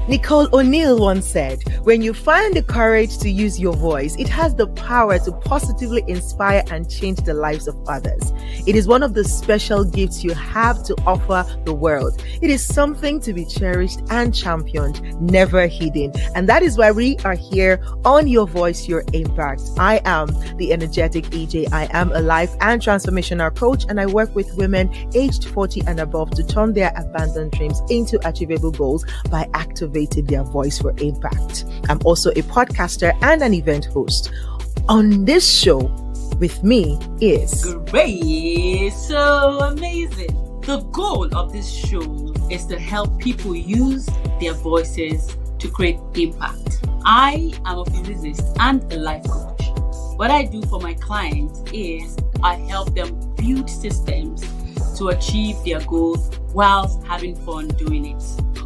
Nicole O'Neill once said, when you find the courage to use your voice, it has the power to positively inspire and change the lives of others. It is one of the special gifts you have to offer the world. It is something to be cherished and championed, never hidden. And that is why we are here on Your Voice, Your Impact. I am the energetic EJ. I am a life and transformational coach, and I work with women aged 40 and above to turn their abandoned dreams into achievable goals by activating their voice for impact. I'm also a podcaster and an event host. On this show with me is Great, so amazing. The goal of this show is to help people use their voices to create impact. I am a physicist and a life coach. What I do for my clients is I help them build systems to achieve their goals whilst having fun doing it.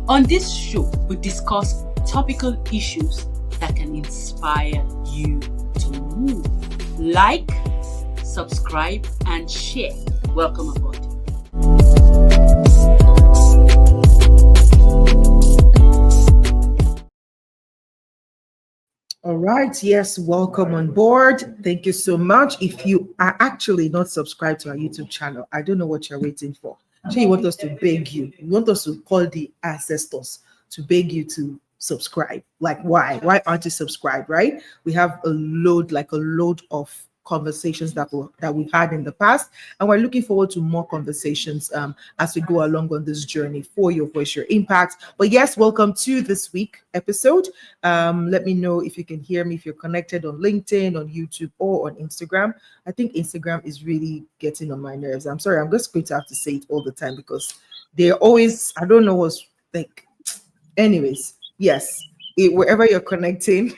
On this show, we discuss topical issues that can inspire you to move. Like, subscribe, and share. Welcome aboard. all right. Yes, welcome on board. Thank you so much. If you are actually not subscribed to our YouTube channel, I don't know what you're waiting for. So you want us to beg you. You want us to call the ancestors to beg you to subscribe. Like, why? Why aren't you subscribed, right? We have a load of conversations that we've had in the past, and we're looking forward to more conversations as we go along on this journey for Your Voice, Your Impact. But yes, welcome to this week episode. Let me know if you can hear me, if you're connected on LinkedIn, on YouTube, or on Instagram. I think Instagram is really getting on my nerves. I'm sorry, I'm just going to have to say it all the time because they're always, I don't know what's like. Anyways, yes, wherever you're connecting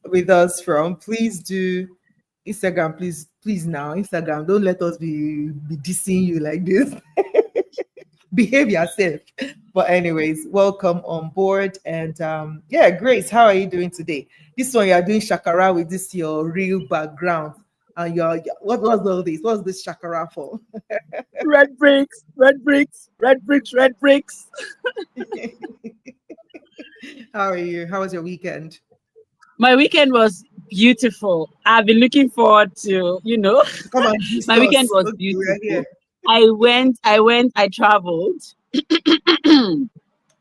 with us from, please do Instagram, please now. Instagram, don't let us be dissing you like this. Behave yourself. But anyways, welcome on board. And yeah, Grace, how are you doing today? This one you are doing shakara with this your real background. And what was all this? What's this shakara for? Red bricks. How are you? How was your weekend? My weekend was beautiful. I've been looking forward to, Come on, my weekend was beautiful. I traveled.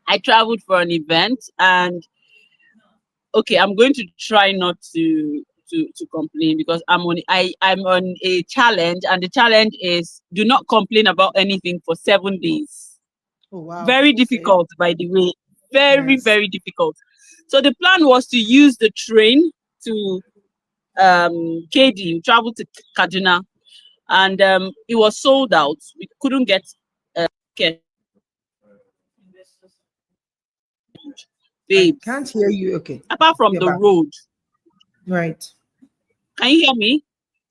I traveled for an event, and okay, I'm going to try not to complain because I'm on a challenge, and the challenge is do not complain about anything for 7 days. Oh wow. Very difficult, by the way. Very difficult. So the plan was to use the train to KD, travel to Kaduna, and it was sold out. We couldn't get okay. I can't hear you. Okay. Apart from the road. Right. Can you hear me?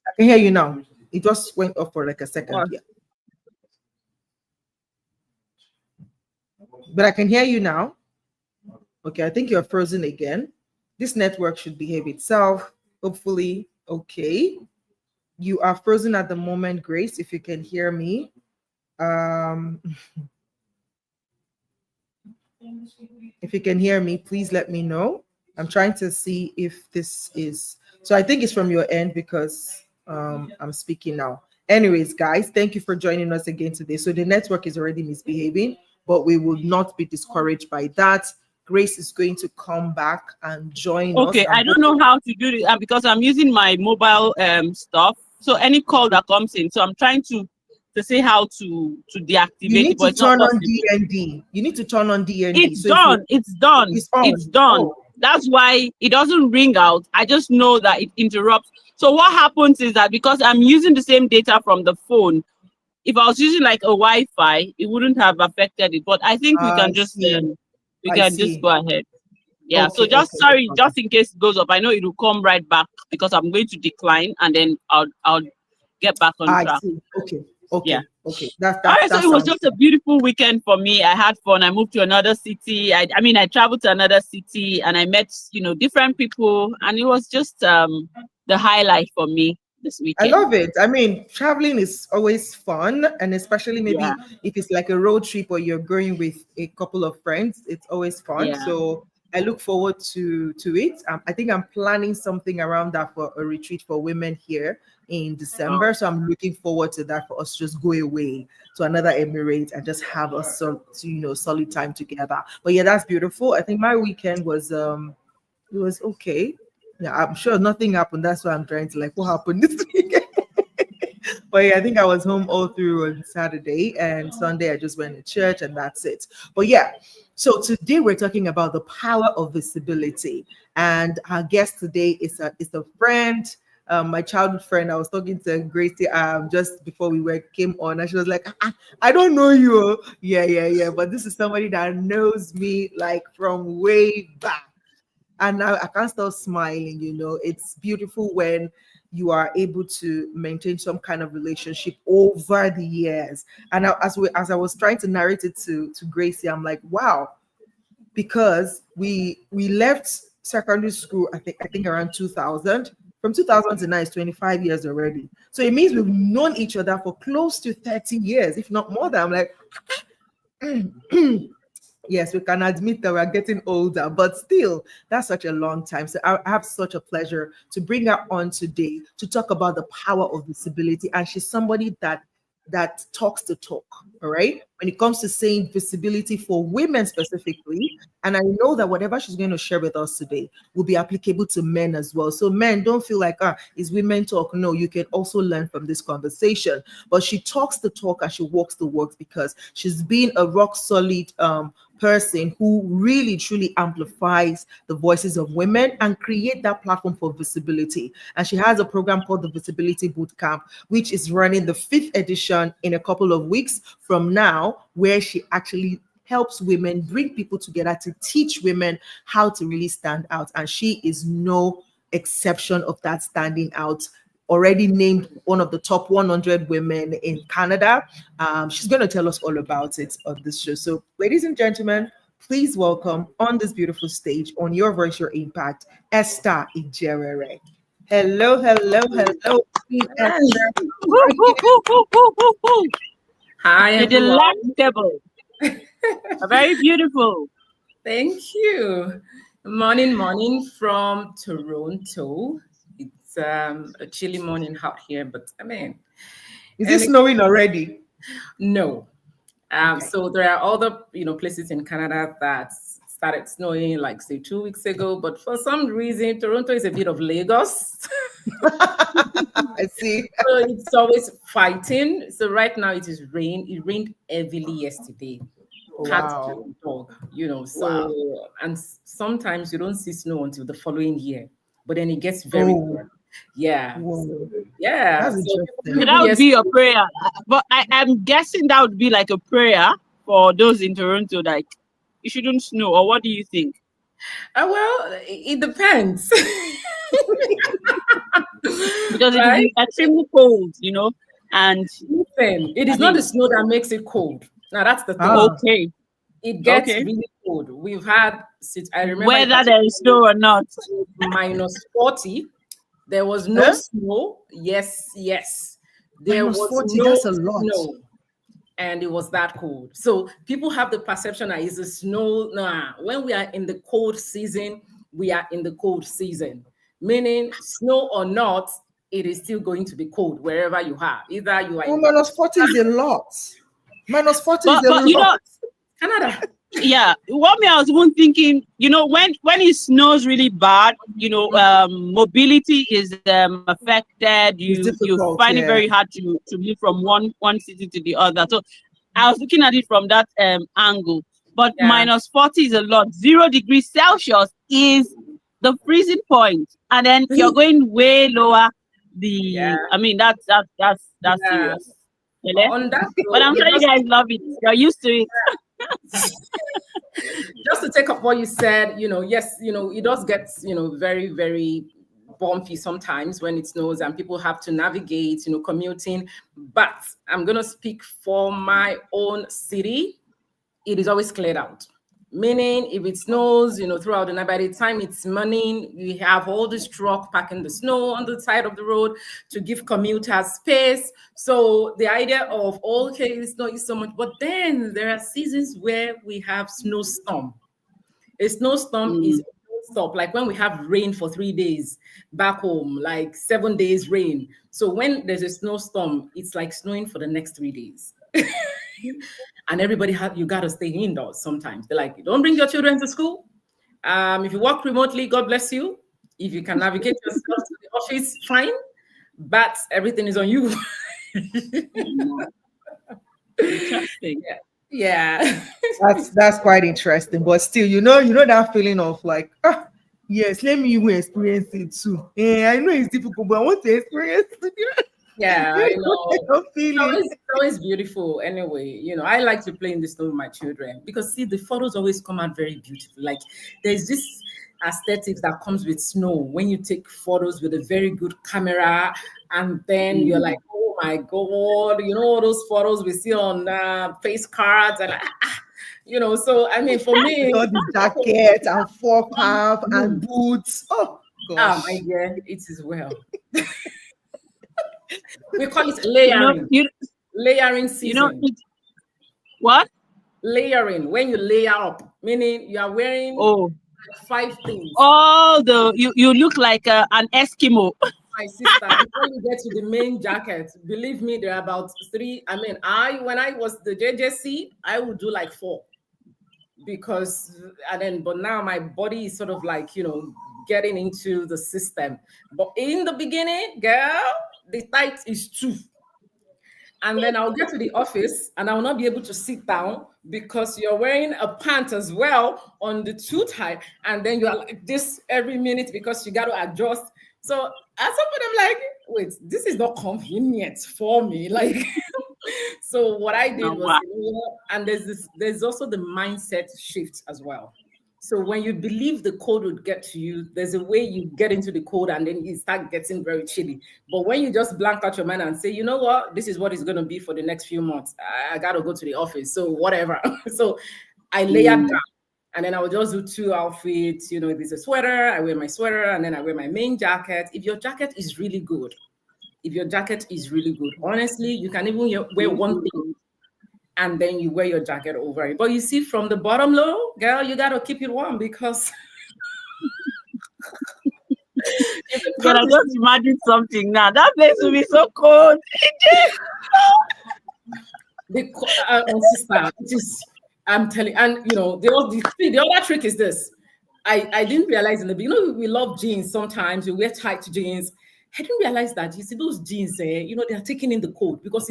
I can hear you now. It just went off for like a second. What? Yeah. But I can hear you now. Okay, I think you're frozen again. This network should behave itself. Hopefully, okay. You are frozen at the moment, Grace, if you can hear me. If you can hear me, please let me know. I'm trying to see if this is... So I think it's from your end because I'm speaking now. Anyways, guys, thank you for joining us again today. So the network is already misbehaving, but we will not be discouraged by that. Grace is going to come back and join us. Okay, I don't know how to do it because I'm using my mobile stuff. So any call that comes in, so I'm trying to say how to deactivate. You need to turn on DND. You need to turn on DND. It's done. It's done. It's done. Oh. That's why it doesn't ring out. I just know that it interrupts. So what happens is that because I'm using the same data from the phone, if I was using like a Wi-Fi, it wouldn't have affected it. But I think we can just just go ahead. Yeah. Okay, so just just in case it goes up, I know it will come right back because I'm going to decline and then I'll get back on track. Okay. Yeah. Okay. So it was just a beautiful weekend for me. I had fun. I moved to another city. I traveled to another city and I met, different people, and it was just the highlight for me. this I weekend. love it. I mean, traveling is always fun, and especially maybe Yeah, if it's like a road trip or you're going with a couple of friends, it's always fun. yeah. So I look forward to it. I think I'm planning something around that for a retreat for women here in Oh, December. So I'm looking forward to that for us to just go away to another Emirate and just have a solid time together. But yeah, that's beautiful. I think my weekend was it was okay. Yeah, I'm sure nothing happened. That's why I'm trying to like what happened this weekend. But yeah, I think I was home all through on Saturday and Sunday. I just went to church and that's it. But yeah, so today we're talking about the power of visibility, and our guest today is a friend. My childhood friend. I was talking to Gracie just before came on, and she was like, I don't know you." Yeah. But this is somebody that knows me like from way back. And now I can't stop smiling. It's beautiful when you are able to maintain some kind of relationship over the years. And as I was trying to narrate it to Gracie, I'm like, wow, because we left secondary school, I think around 2000. From 2000 to now is 25 years already. So it means we've known each other for close to 30 years, if not more than. I'm like, yes, we can admit that we're getting older, but still, that's such a long time. So I have such a pleasure to bring her on today to talk about the power of visibility. And she's somebody that talks the talk, all right? When it comes to saying visibility for women specifically. And I know that whatever she's going to share with us today will be applicable to men as well. So men, don't feel like, it's women talk. No, you can also learn from this conversation. But she talks the talk and she walks the walk because she's been a rock solid person who really truly amplifies the voices of women and create that platform for visibility. And she has a program called the Visibility Bootcamp, which is running the 5th edition in a couple of weeks from now, where she actually helps women, bring people together to teach women how to really stand out. And she is no exception of that standing out. Already named one of the top 100 women in Canada. She's going to tell us all about it on this show. So, ladies and gentlemen, please welcome on this beautiful stage on Your Voice, Your Impact, Esther Ijewere. Hello. Queen Esther. Woo, woo, woo, woo, woo, woo, woo. Hi, You're everyone. delectable. Very beautiful. Thank you. Morning from Toronto. It's a chilly morning out here, but I mean, Is it snowing already? no. Okay. So there are other places in Canada that started snowing like say 2 weeks ago, but for some reason Toronto is a bit of Lagos. I see. So it's always fighting. So right now it is rain. It rained heavily yesterday. Cat Wow. and dog, so and sometimes you don't see snow until the following year, but then it gets very good. Yeah. Whoa. Yeah. That's So interesting. So that would be a prayer. But I'm guessing that would be like a prayer for those in Toronto, like it shouldn't snow, or what do you think? well, it depends. Because it Right? is extremely cold, and Listen, it is not the snow that makes it cold. Now that's the thing. okay. It gets Okay. really cold. We've had I remember Whether there is snow or not. minus 40. There was no snow. Yes. There Minus was 40, no that's a lot. snow. And it was that cold. So people have the perception that it's a snow. Nah, when we are in the cold season, we are in the cold season. Meaning, snow or not, it is still going to be cold wherever you are. Either you are in minus 40 is a lot. Minus 40 is a But lot. Canada. Yeah, what me I was even thinking, when it snows really bad, mobility is affected. You difficult, find it very hard to move from one city to the other. So I was looking at it from that angle. But minus 40 is a lot. 0 degrees Celsius is the freezing point, and then you're going way lower. I mean that's serious. On that But I'm sure you guys love it. You're used to it. Just to take up what you said, yes, it does get, very, very bumpy sometimes when it snows and people have to navigate, commuting. But I'm going to speak for my own city. It is always cleared out. Meaning, if it snows, throughout the night, by the time it's morning, we have all this truck packing the snow on the side of the road to give commuters space. So the idea of, okay, it's not so much, but then there are seasons where we have snowstorm. A snowstorm is stop, like when we have rain for 3 days back home, like 7 days rain. So when there's a snowstorm, it's like snowing for the next 3 days. And everybody you got to stay indoors sometimes. They're like, don't bring your children to school. If you work remotely, God bless you. If you can navigate yourself to the office, fine. But everything is on you. Interesting. Yeah. That's quite interesting. But still, that feeling of like, yes, let me even experience it too. I know it's difficult, but I want to experience it. Yeah, I know. Feeling. It's always beautiful. Anyway, I like to play in the snow with my children because see, the photos always come out very beautiful. Like there's this aesthetics that comes with snow when you take photos with a very good camera, and then you're like, oh my god, all those photos we see on face cards and So I mean, for me, all the jacket and fur cap and boots. Oh gosh. My dear, it is well. We call it layering. Layering season. What? Layering. When you layer up, meaning you are wearing 5 things. Oh, you look like an Eskimo. My sister, before you get to the main jacket, believe me, there are about 3. I mean, when I was the JJC, I would do like 4. But now my body is sort of like, getting into the system. But in the beginning, girl, the tight is 2. And then I'll get to the office and I will not be able to sit down because you're wearing a pant as well on the 2 tie. And then you are like this every minute because you got to adjust. So at some point I'm like, wait, this is not convenient for me. Like, so what I did was, and there's also the mindset shift as well. So when you believe the cold would get to you, there's a way you get into the cold and then you start getting very chilly. But when you just blank out your mind and say, you know what, this is what it's going to be for the next few months. I got to go to the office. So whatever. So I layered down. And then I will just do 2 outfits. If it's a sweater, I wear my sweater and then I wear my main jacket. If your jacket is really good, honestly, you can even wear one thing and then you wear your jacket over it. But you see, from the bottom low, girl, you got to keep it warm because... But I just imagine something now. That place will be so cold. Sister, it is... I'm telling, and the other trick is this. I didn't realize in the beginning, we love jeans sometimes, we wear tight jeans. I didn't realize that, you see, those jeans, they are taking in the cold because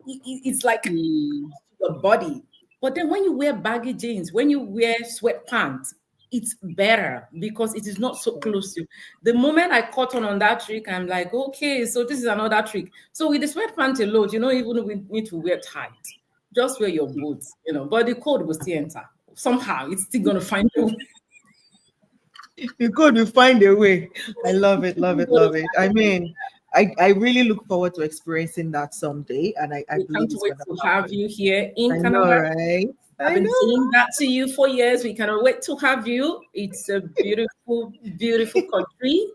it's like your body. But then when you wear baggy jeans, when you wear sweatpants, it's better because it is not so close to you. The moment I caught on that trick, I'm like, okay, so this is another trick. So with the sweatpants alone, even we need to wear tight. Just wear your boots, but the cold will still enter. Somehow, it's still going to find a way. The cold will find a way. I love it. I mean, I really look forward to experiencing that someday. And I can't wait to have you here in Canada. Know, right? I've been saying that to you for years. We cannot wait to have you. It's a beautiful, beautiful country.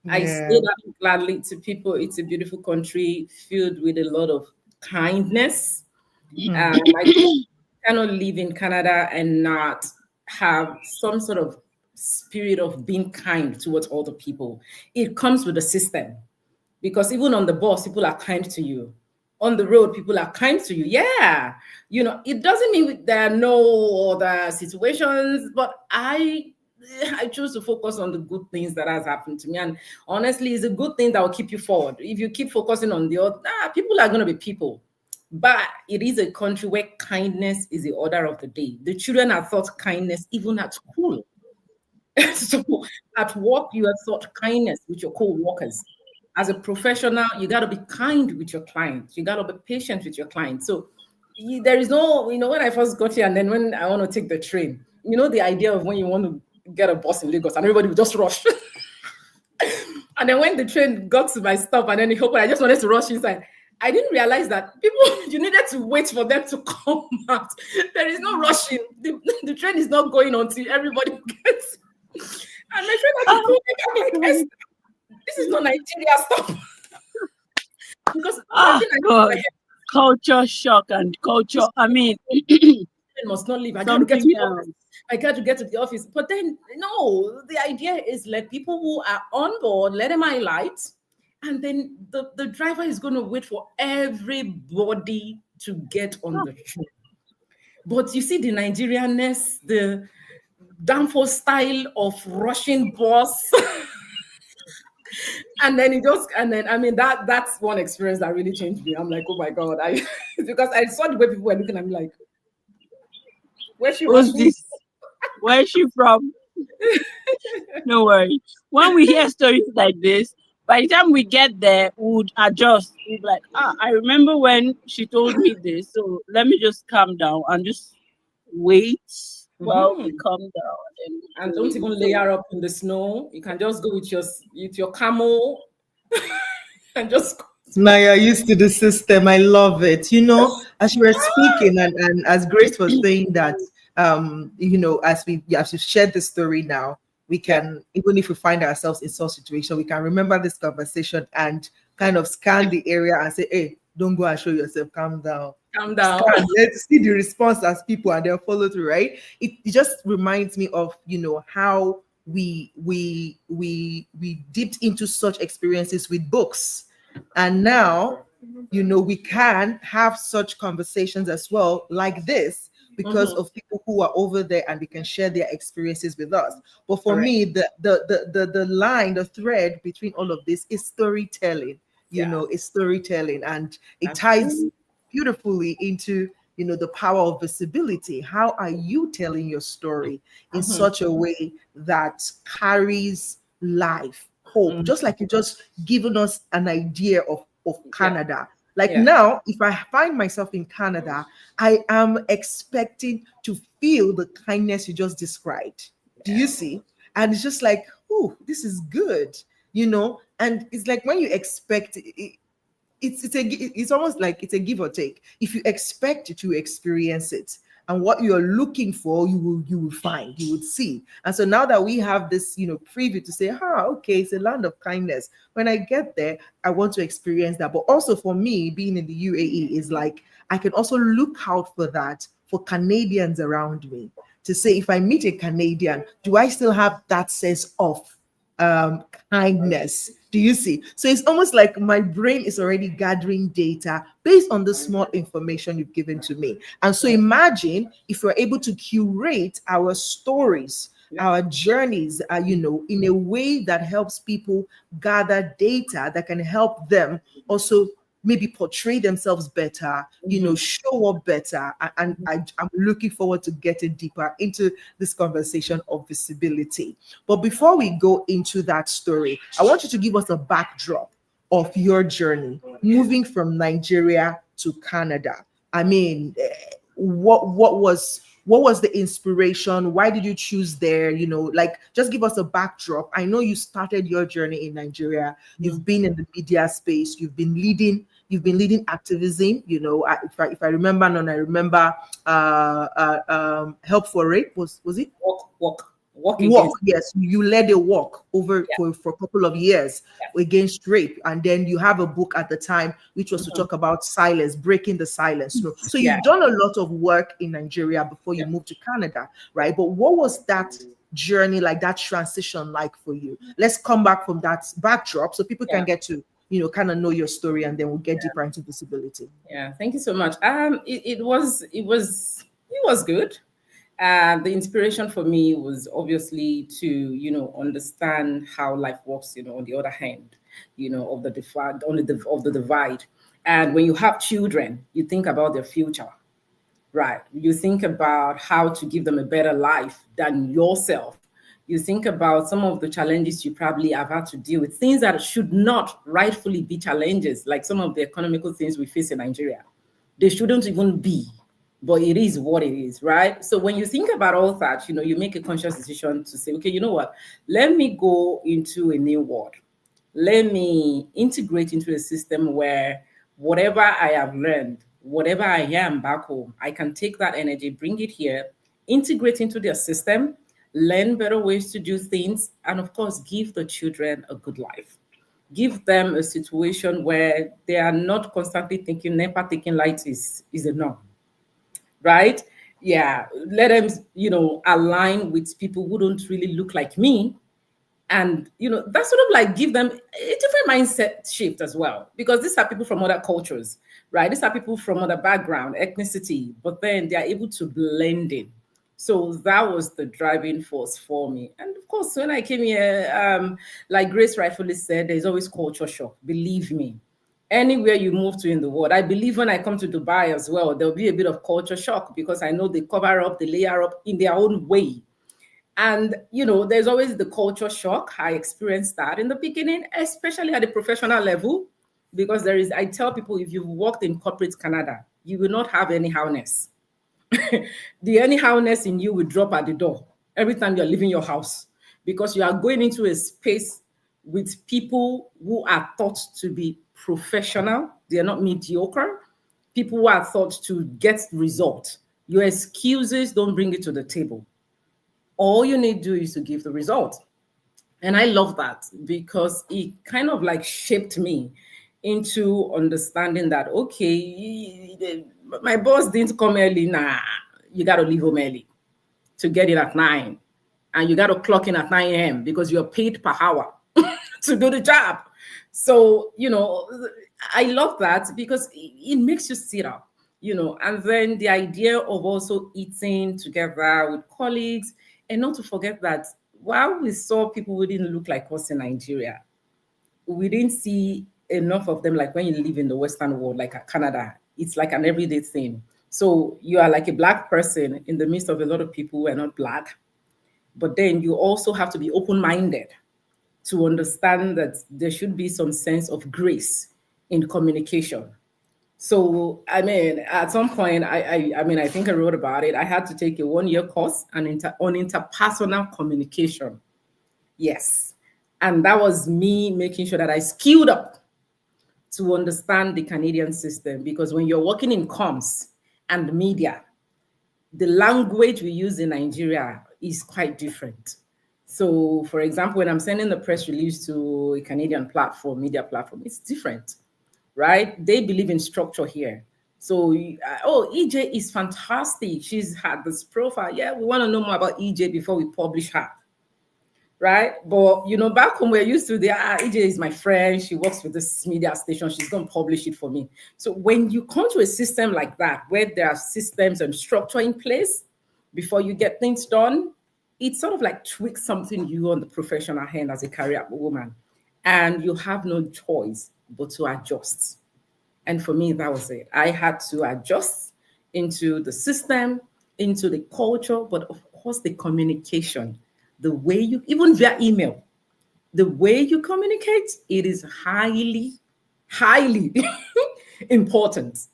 Yeah. I say that gladly to people. It's a beautiful country filled with a lot of kindness. I cannot live in Canada and not have some sort of spirit of being kind towards other people. It comes with the system because even on the bus, people are kind to you. On the road, people are kind to you. Yeah. It doesn't mean there are no other situations, but I choose to focus on the good things that has happened to me. And honestly, it's a good thing that will keep you forward. If you keep focusing on the other, people are going to be people. But it is a country where kindness is the order of the day. The children are taught kindness even at school. So at work, you are taught kindness with your co-workers. As a professional, you got to be kind with your clients. You got to be patient with your clients. So there is no, when I first got here and then when I want to take the train, the idea of when you want to get a bus in Lagos and everybody will just rush. And then when the train got to my stop and then I just wanted to rush inside, I didn't realize that people, you needed to wait for them to come out. There is no rushing. The train is not going until everybody gets. And my friend had to pull me back like, Esther, this is not Nigeria, stop. Because God, culture shock and culture. I mean, must not leave. I got to get to the office. I got to get to the office. But then, no, the idea is let people who are on board, let them highlight. And then the driver is going to wait for everybody to get on the train. But you see the Nigerianness, the downfall style of Russian boss. And then I mean, that's one experience that really changed me. I'm like, oh my God. Because I saw the way people were looking at me like, where's she who's this? Where is she from? No worry. When we hear stories like this, by the time we get there, we would adjust. We'd be like, I remember when she told me this, so let me just calm down and just wait while we calm down. And don't even layer up in the snow. You can just go with your camel and just go. Now you're used to the system. I love it. You know, as you were speaking and as Grace was saying that, you know, as we shared the story now, we can, even if we find ourselves in such situation, we can remember this conversation and kind of scan the area and say, hey, don't go and show yourself, calm down. Calm down. Let's see the response as people and they'll follow through, right? It just reminds me of, you know, how we dipped into such experiences with books. And now, you know, we can have such conversations as well like this because of people who are over there and they can share their experiences with us. But for me, the line, the thread between all of this is storytelling. You know, it's storytelling, and it ties beautifully into, you know, the power of visibility. How are you telling your story in such a way that carries life, hope, just like you just given us an idea of Canada. Like now, if I find myself in Canada, I am expecting to feel the kindness you just described. Do you see? And it's just like, oh, this is good, you know? And it's like when you expect it, it's almost like it's a give or take. If you expect it, you experience it. And what you're looking for, you will find, you would see. And so now that we have this, you know, preview to say, okay, it's a land of kindness. When I get there, I want to experience that. But also for me, being in the UAE is like, I can also look out for that for Canadians around me to say, if I meet a Canadian, do I still have that sense of kindness? Do you see? So it's almost like my brain is already gathering data based on the small information you've given to me. And so imagine if we're able to curate our stories, our journeys, you know, in a way that helps people gather data that can help them also maybe portray themselves better, you know, show up better. And I'm looking forward to getting deeper into this conversation of visibility. But before we go into that story, I want you to give us a backdrop of your journey moving from Nigeria to Canada. I mean, what was the inspiration? Why did you choose there? You know, like, just give us a backdrop. I know you started your journey in Nigeria. You've been in the media space. You've been leading activism. You know, if I remember, I remember Help for Rape. Was it? Walk. Yes, you led a walk over for a couple of years against rape, and then you have a book at the time which was to talk about silence, breaking the silence. So you've done a lot of work in Nigeria before you moved to Canada, right? But what was that journey like, that transition like for you? Let's come back from that backdrop so people can get to, you know, kind of know your story, and then we'll get deeper into visibility. Yeah, thank you so much. It was good. The inspiration for me was obviously to, you know, understand how life works, you know, on the other hand, you know, of the divide. And when you have children, you think about their future, right? You think about how to give them a better life than yourself. You think about some of the challenges you probably have had to deal with, things that should not rightfully be challenges, like some of the economical things we face in Nigeria. They shouldn't even be. But it is what it is, right? So when you think about all that, you know, you make a conscious decision to say, okay, you know what? Let me go into a new world. Let me integrate into a system where whatever I have learned, whatever I am back home, I can take that energy, bring it here, integrate into their system, learn better ways to do things, and of course, give the children a good life. Give them a situation where they are not constantly thinking NEPA taking light is a norm, right? Yeah, let them, align with people who don't really look like me. And, that sort of like give them a different mindset shift as well, because these are people from other cultures, right? These are people from other background, ethnicity, but then they are able to blend in. So that was the driving force for me. And of course, when I came here, like Grace rightfully said, there's always culture shock. Believe me, anywhere you move to in the world, I believe when I come to Dubai as well, there'll be a bit of culture shock because I know they cover up, they layer up in their own way. And, there's always the culture shock. I experienced that in the beginning, especially at the professional level, because I tell people, if you've worked in corporate Canada, you will not have anyhowness. The anyhowness in you will drop at the door every time you're leaving your house, because you are going into a space with people who are thought to be professional. They are not mediocre. People who are thought to get result. Your excuses don't bring it to the table. All you need to do is to give the result. And I love that because it kind of like shaped me into understanding that, okay, my boss didn't come early. Nah, you got to leave home early to get in at 9. And you got to clock in at 9 a.m. because you're paid per hour to do the job. So, I love that because it makes you sit up, and then the idea of also eating together with colleagues, and not to forget that while we saw people who didn't look like us in Nigeria, we didn't see enough of them. Like when you live in the Western world, like Canada, it's like an everyday thing. So you are like a Black person in the midst of a lot of people who are not Black. But then you also have to be open-minded to understand that there should be some sense of grace in communication. So, at some point, I think I wrote about it. I had to take a 1-year course on interpersonal communication. Yes. And that was me making sure that I skilled up to understand the Canadian system, because when you're working in comms and media, the language we use in Nigeria is quite different. So, for example, when I'm sending the press release to a Canadian media platform, it's different. Right? They believe in structure here. So, EJ is fantastic. She's had this profile. Yeah, we want to know more about EJ before we publish her. Right? But, back home, we're used to EJ is my friend. She works with this media station. She's going to publish it for me. So when you come to a system like that, where there are systems and structure in place before you get things done, it sort of like tweaks something you on the professional hand as a career woman. And you have no choice but to adjust. And for me, that was it. I had to adjust into the system, into the culture, but of course the communication, the way you, even via email, the way you communicate, it is highly, highly important.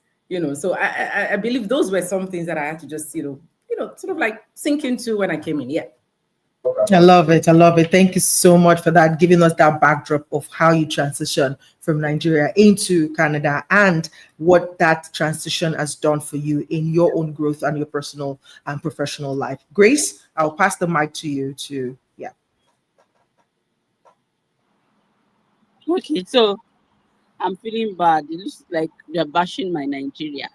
So I believe those were some things that I had to just, sort of like sink into when I came in. Yeah. I love it. I love it. Thank you so much for that, giving us that backdrop of how you transition from Nigeria into Canada and what that transition has done for you in your own growth and your personal and professional life. Grace, I'll pass the mic to you to, yeah. Okay, so I'm feeling bad. It looks like they're bashing my Nigeria.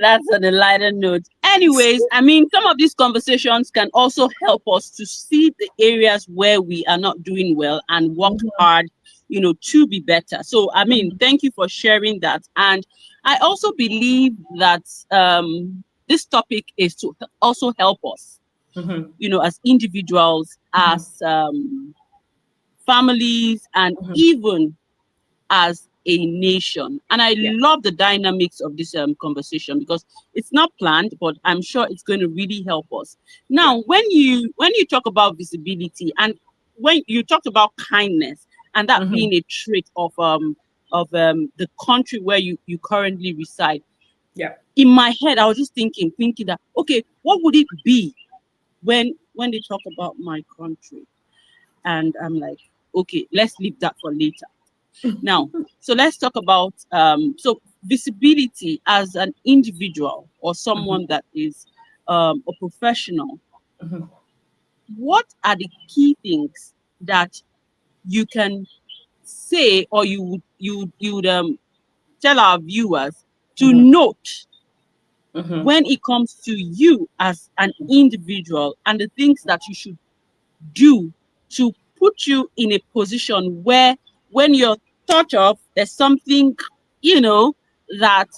That's on a lighter note. Anyways, some of these conversations can also help us to see the areas where we are not doing well and work hard, to be better. So, thank you for sharing that. And I also believe that this topic is to also help us, as individuals, as families, and even as a nation. And I love the dynamics of this conversation because it's not planned, but I'm sure it's going to really help us. Now, when you talk about visibility and when you talked about kindness and that being a trait of the country where you currently reside. Yeah. In my head, I was just thinking that, okay, what would it be when they talk about my country? And I'm like, okay, let's leave that for later. Now, so let's talk about so visibility as an individual or someone that is a professional. What are the key things that you can say, or you would tell our viewers to note when it comes to you as an individual, and the things that you should do to put you in a position where when you're thought of, there's something, that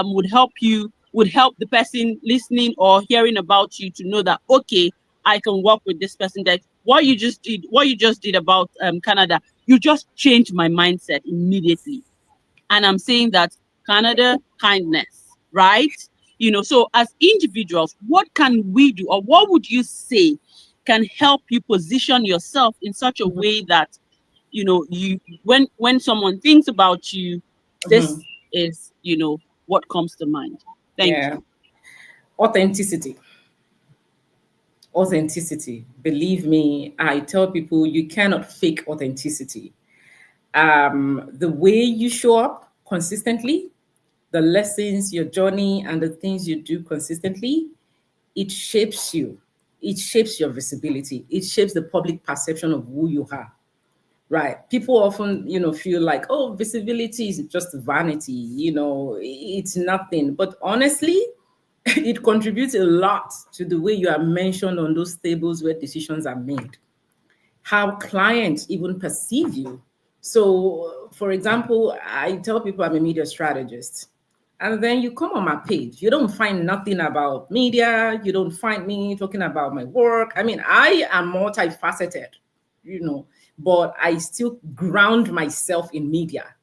would help the person listening or hearing about you to know that, okay, I can work with this person. That what you just did about Canada, you just changed my mindset immediately. And I'm saying that Canada kindness, right? So as individuals, what can we do, or what would you say can help you position yourself in such a way that, you when someone thinks about you, this is, what comes to mind. Thank you. Authenticity. Believe me, I tell people you cannot fake authenticity. The way you show up consistently, the lessons, your journey, and the things you do consistently, it shapes you. It shapes your visibility. It shapes the public perception of who you are. Right. People often, feel like, oh, visibility is just vanity, it's nothing. But honestly, it contributes a lot to the way you are mentioned on those tables where decisions are made, how clients even perceive you. So, for example, I tell people I'm a media strategist. And then you come on my page, you don't find nothing about media, you don't find me talking about my work. I mean, I am multifaceted, but I still ground myself in media,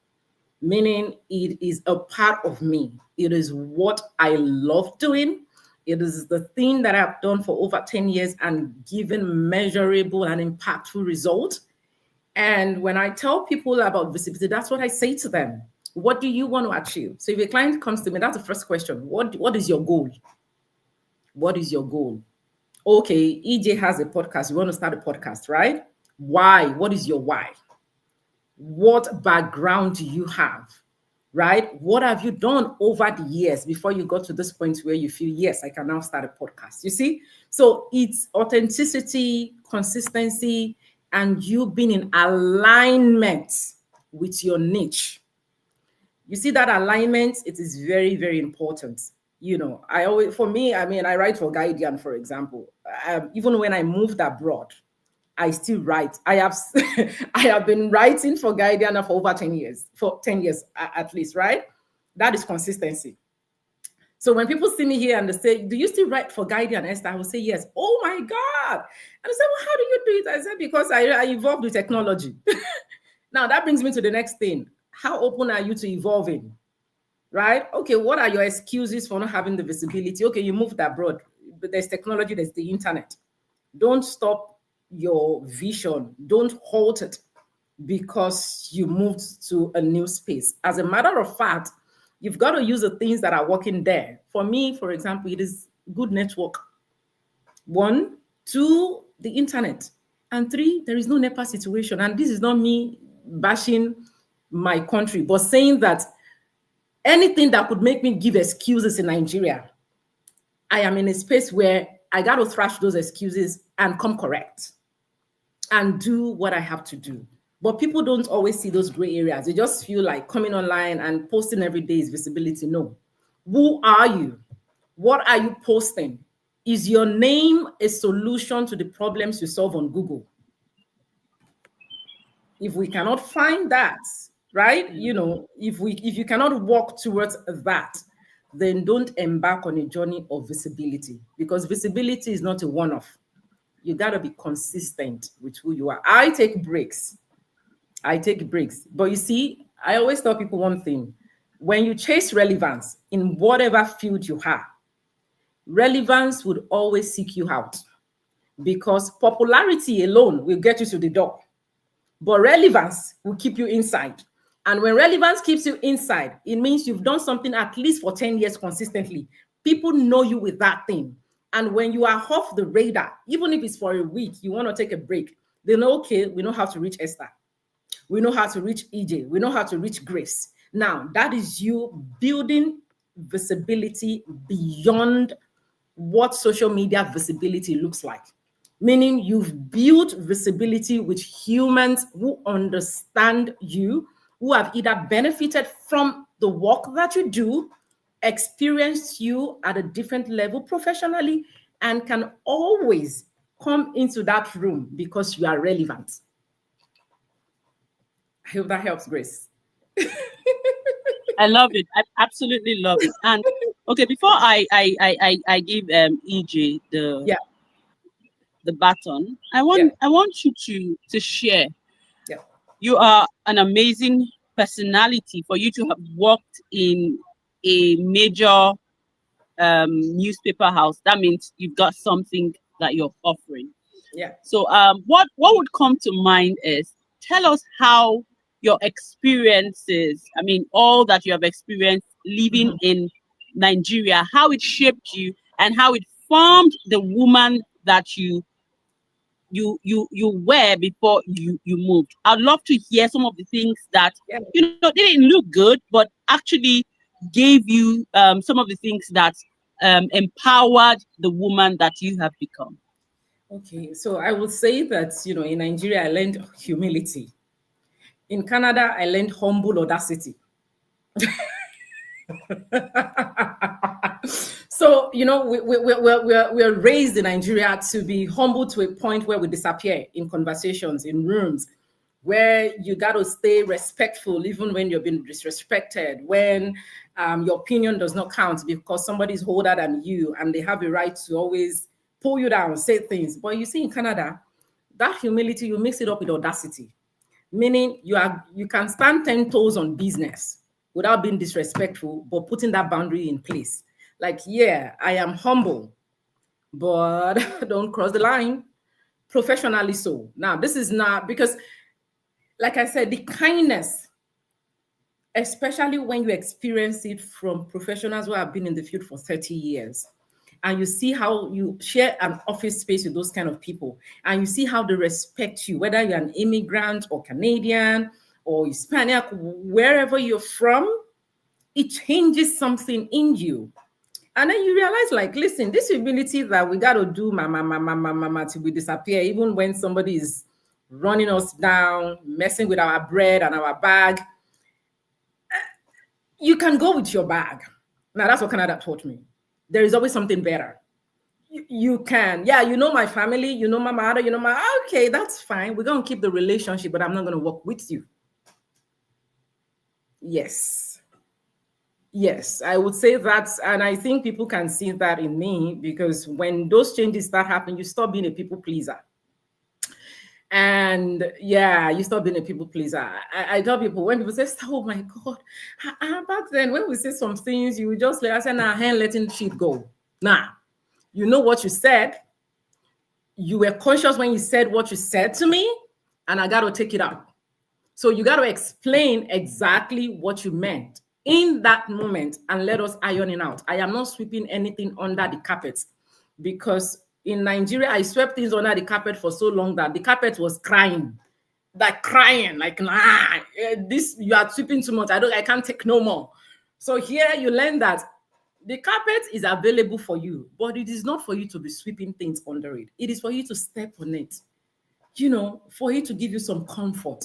meaning it is a part of me. It is what I love doing. It is the thing that I've done for over 10 years and given measurable and impactful results. And when I tell people about visibility, that's what I say to them. What do you want to achieve? So if a client comes to me, that's the first question. What is your goal? What is your goal? Okay, EJ has a podcast. You want to start a podcast, right? Why? What is your why? What background do you have, right? What have you done over the years before you got to this point where you feel, yes, I can now start a podcast? You see? So it's authenticity, consistency, and you being in alignment with your niche. You see that alignment, it is very, very important. I write for Guardian, for example. Even when I moved abroad, I still write. I have been writing for Guardian for over 10 years, for 10 years at least, right? That is consistency. So when people see me here and they say, do you still write for Guardian, Esther? I will say, yes. Oh my God. And I say, well, how do you do it? I said, because I evolved with technology. Now that brings me to the next thing. How open are you to evolving? Right? Okay, what are your excuses for not having the visibility? Okay, you moved abroad, but there's technology, there's the internet. Don't stop your vision. Don't halt it because you moved to a new space. As a matter of fact, you've got to use the things that are working there. For me, for example, it is good network. 1, 2, the internet. And 3, there is no NEPA situation. And this is not me bashing my country, but saying that anything that could make me give excuses in Nigeria, I am in a space where I got to thrash those excuses and come correct and do what I have to do. But people don't always see those gray areas. They just feel like coming online and posting every day is visibility. No. Who are you? What are you posting? Is your name a solution to the problems you solve on Google? If we cannot find that, right? If you cannot walk towards that, then don't embark on a journey of visibility, because visibility is not a one-off. You got to be consistent with who you are. I take breaks. But you see, I always tell people one thing. When you chase relevance in whatever field you have, relevance would always seek you out, because popularity alone will get you to the door. But relevance will keep you inside. And when relevance keeps you inside, it means you've done something at least for 10 years consistently. People know you with that thing. And when you are off the radar, even if it's for a week, you want to take a break, they know, okay, we know how to reach Esther. We know how to reach EJ. We know how to reach Grace. Now, that is you building visibility beyond what social media visibility looks like. Meaning you've built visibility with humans who understand you, who have either benefited from the work that you do, experienced you at a different level professionally, and can always come into that room because you are relevant. I hope that helps, Grace. I love it. I absolutely love it. And okay, before I give EJ the baton, I want you to share. Yeah. You are an amazing personality for you to have worked in a major newspaper house. That means you've got something that you're offering. Yeah. So what would come to mind is, tell us how your experiences, I mean, all that you have experienced living in Nigeria, how it shaped you and how it formed the woman that you were before you moved. I'd love to hear some of the things that didn't look good, but actually gave you some of the things that empowered the woman that you have become. Okay, so I would say that in Nigeria I learned humility. In Canada I learned humble audacity. So we're raised in Nigeria to be humble to a point where we disappear in conversations, in rooms, where you got to stay respectful even when you're being disrespected, when your opinion does not count because somebody's older than you and they have a right to always pull you down, say things. But you see, in Canada, that humility, you mix it up with audacity, meaning you can stand 10 toes on business without being disrespectful, but putting that boundary in place. Like, yeah, I am humble, but don't cross the line. Professionally so. Now, this is not because, like I said, the kindness, especially when you experience it from professionals who have been in the field for 30 years, and you see how you share an office space with those kind of people, and you see how they respect you, whether you're an immigrant or Canadian or Hispanic, wherever you're from, it changes something in you. And then you realize, like, listen, this humility that we got to do, mama, till we disappear, even when somebody is running us down, messing with our bread and our bag, you can go with your bag. Now, that's what Canada taught me. There is always something better. You can. Yeah, you know my family, you know my mother, you know my, okay, that's fine. We're going to keep the relationship, but I'm not going to work with you. Yes, I would say that, and I think people can see that in me, because when those changes start happening, you stop being a people pleaser. And yeah, you stop being a people pleaser. I tell people, when people say, oh my God, back then, when we say some things, you just let us say, nah, I ain't letting shit go. Nah, you know what you said. You were conscious when you said what you said to me, and I got to take it out. So you got to explain exactly what you meant in that moment and let us iron it out. I am not sweeping anything under the carpet, because in Nigeria, I swept things under the carpet for so long that the carpet was crying, like, nah, this, you are sweeping too much. I can't take no more. So here you learn that the carpet is available for you, but it is not for you to be sweeping things under it. It is for you to step on it, for it to give you some comfort.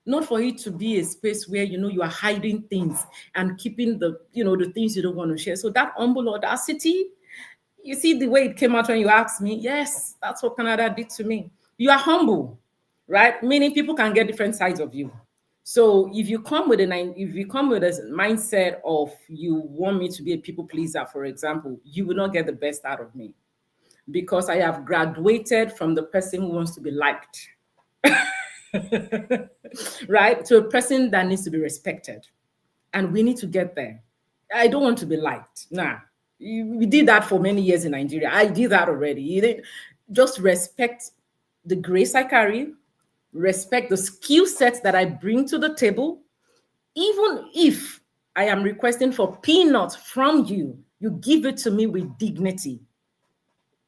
Not for it to be a space where, you are hiding things and keeping the things you don't want to share. So that humble audacity, you see the way it came out when you asked me, yes, that's what Canada did to me. You are humble, right? Meaning people can get different sides of you. So if you come with a mindset of you want me to be a people pleaser, for example, you will not get the best out of me, because I have graduated from the person who wants to be liked. Right, to a person that needs to be respected, and we need to get there. I don't want to be liked. Nah, we did that for many years in Nigeria. I did that already. Just respect the grace I carry, respect the skill sets that I bring to the table. Even if I am requesting for peanuts from you, you give it to me with dignity.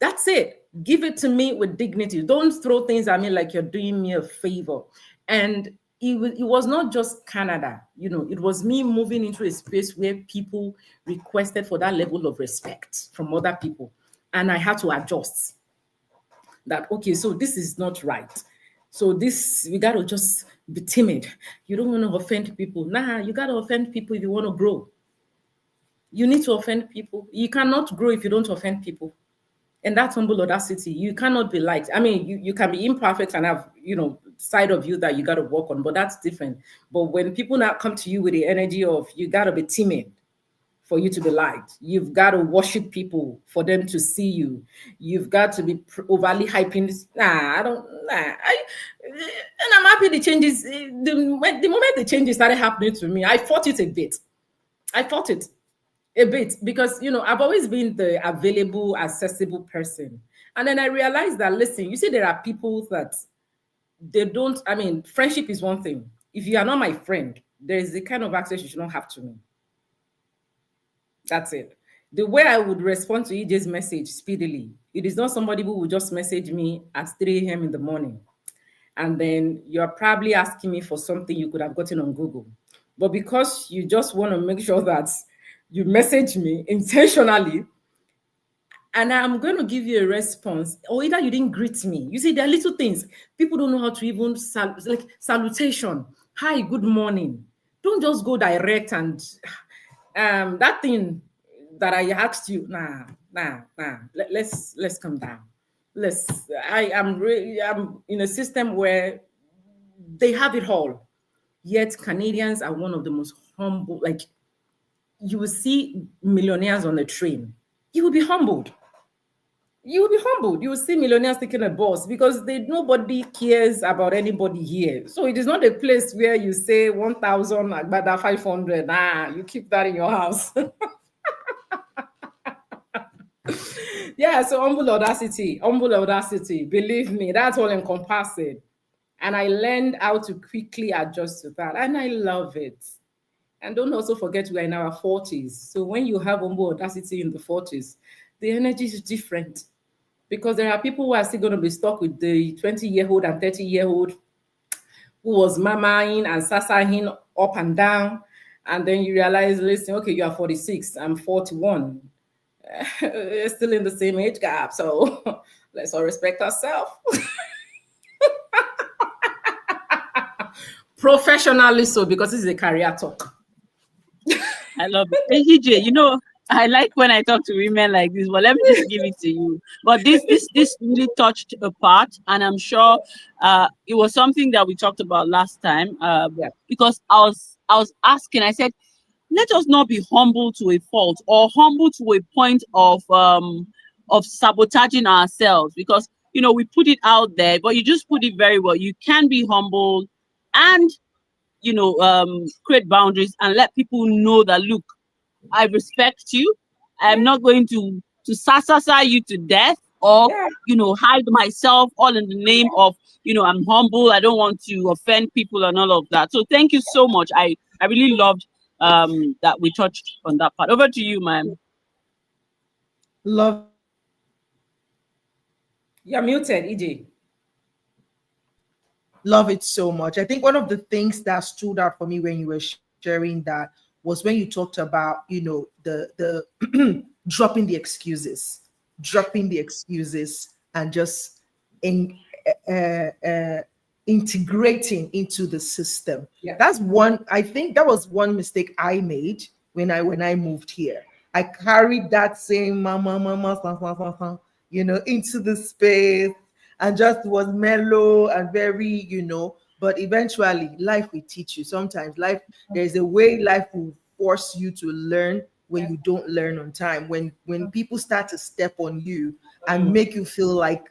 That's it. Give it to me with dignity. Don't throw things at me like you're doing me a favor. And it was not just Canada, it was me moving into a space where people requested for that level of respect from other people. And I had to adjust that, okay, so this is not right. So this, we got to just be timid. You don't want to offend people. Nah, you got to offend people if you want to grow. You need to offend people. You cannot grow if you don't offend people. And that's humble audacity. You cannot be liked. I mean, you can be imperfect and have, side of you that you got to work on, but that's different. But when people now come to you with the energy of you got to be timid for you to be liked, you've got to worship people for them to see you, you've got to be overly hyping this. And I'm happy the changes, the moment the changes started happening to me, I fought it a bit. Because I've always been the available, accessible person. And then I realized that, listen, you see, there are people that they don't, I mean, friendship is one thing. If you are not my friend, there is the kind of access you should not have to me. That's it. The way I would respond to EJ's message speedily, it is not somebody who will just message me at 3 a.m. in the morning. And then you're probably asking me for something you could have gotten on Google. But because you just want to make sure that you message me intentionally, and I'm going to give you a response, or either you didn't greet me. You see, there are little things. People don't know how to even, like salutation. Hi, good morning. Don't just go direct and that thing that I asked you, nah. Let's come down. I'm in a system where they have it all. Yet Canadians are one of the most humble, like you will see millionaires on the train. You will be humbled. You will see millionaires taking a bus because nobody cares about anybody here. So it is not a place where you say 1,000, Agbada 500. You keep that in your house. Yeah, so humble audacity. Believe me, that's all encompassing. And I learned how to quickly adjust to that. And I love it. And don't also forget we're in our 40s. So when you have humble audacity in the 40s, the energy is different. Because there are people who are still going to be stuck with the 20-year-old and 30-year-old who was mamaing and sasaing up and down. And then you realize, listen, okay, you are 46, I'm 41. We're still in the same age gap. So let's all respect ourselves. Professionally so, because this is a career talk. I love it. Hey, EJ, I like when I talk to women like this, but let me just give it to you. But this really touched a part, and I'm sure it was something that we talked about last time. Because I was asking, I said, let us not be humble to a fault or humble to a point of sabotaging ourselves, because we put it out there, but you just put it very well. You can be humble and create boundaries and let people know that, look, I respect you. I'm not going to sasasa you to death or, hide myself all in the name of, I'm humble. I don't want to offend people and all of that. So thank you so much. I really loved that we touched on that part. Over to you, ma'am. Love. You're muted, EJ. Love it so much. I think one of the things that stood out for me when you were sharing that was when you talked about, the dropping the excuses and just integrating into the system. Yeah. I think that was one mistake I made when I moved here. I carried that same mama, into the space and just was mellow and very, but eventually life will teach you. Sometimes there's a way life will force you to learn when you don't learn on time. When people start to step on you and make you feel like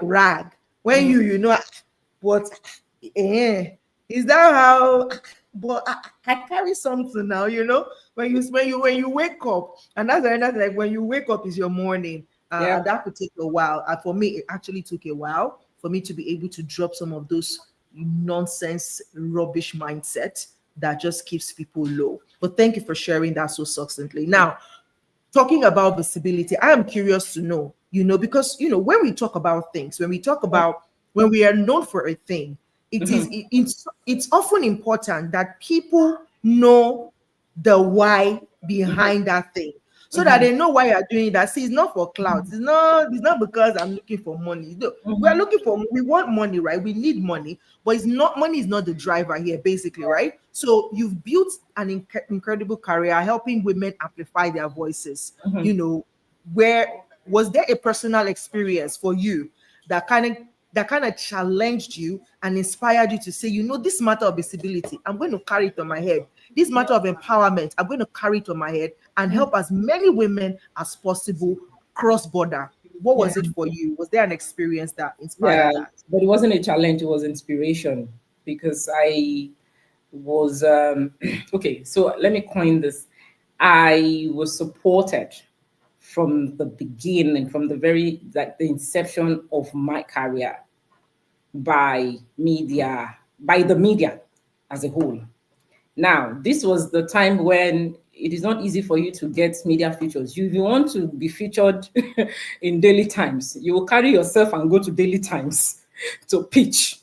rag. When but is that how? But I carry something now, when you wake up, and that's like when you wake up is your morning. And that could take a while. And for me, it actually took a while for me to be able to drop some of those nonsense, rubbish mindset that just keeps people low. But thank you for sharing that so succinctly. Now, talking about visibility, I am curious to know, because when we talk about things, when we are known for a thing, It's often important that people know the why behind that thing, so that they know why you're doing that. See, it's not for clouds. It's not because I'm looking for money. We want money, right? We need money, but it's not, money is not the driver here, basically, right? So you've built an incredible career helping women amplify their voices. Where was there a personal experience for you that kind of challenged you and inspired you to say, this matter of visibility, I'm going to carry it on my head. This matter of empowerment, I'm going to carry it on my head and help as many women as possible cross border. What was it for you? Was there an experience that inspired that? But it wasn't a challenge, it was inspiration, because I was okay, so let me coin this. I was supported from the beginning, from the very, like, the inception of my career by the media as a whole. Now, this was the time when it is not easy for you to get media features. If you want to be featured in Daily Times, you will carry yourself and go to Daily Times to pitch.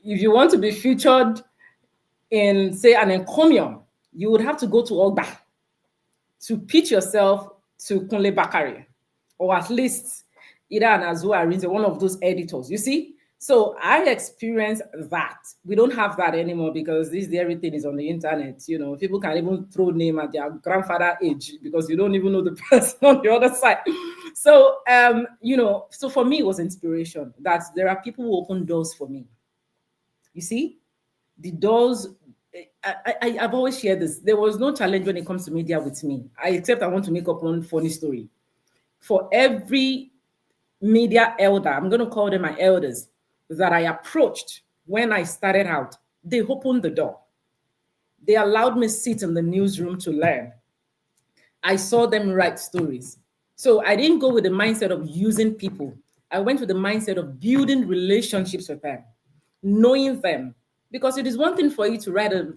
If you want to be featured in, say, an encomium, you would have to go to Ogba to pitch yourself to Kunle Bakari, or at least either an Azua Arinze, one of those editors. You see? So I experienced that. We don't have that anymore because everything is on the internet. People can even throw name at their grandfather age because you don't even know the person on the other side. So, so for me, it was inspiration that there are people who open doors for me. You see, the doors, I've always shared this. There was no challenge when it comes to media with me, except I want to make up one funny story. For every media elder, I'm going to call them my elders, that I approached when I started out, they opened the door. They allowed me sit in the newsroom to learn. I saw them write stories. So I didn't go with the mindset of using people. I went with the mindset of building relationships with them, knowing them. Because it is one thing for you to write a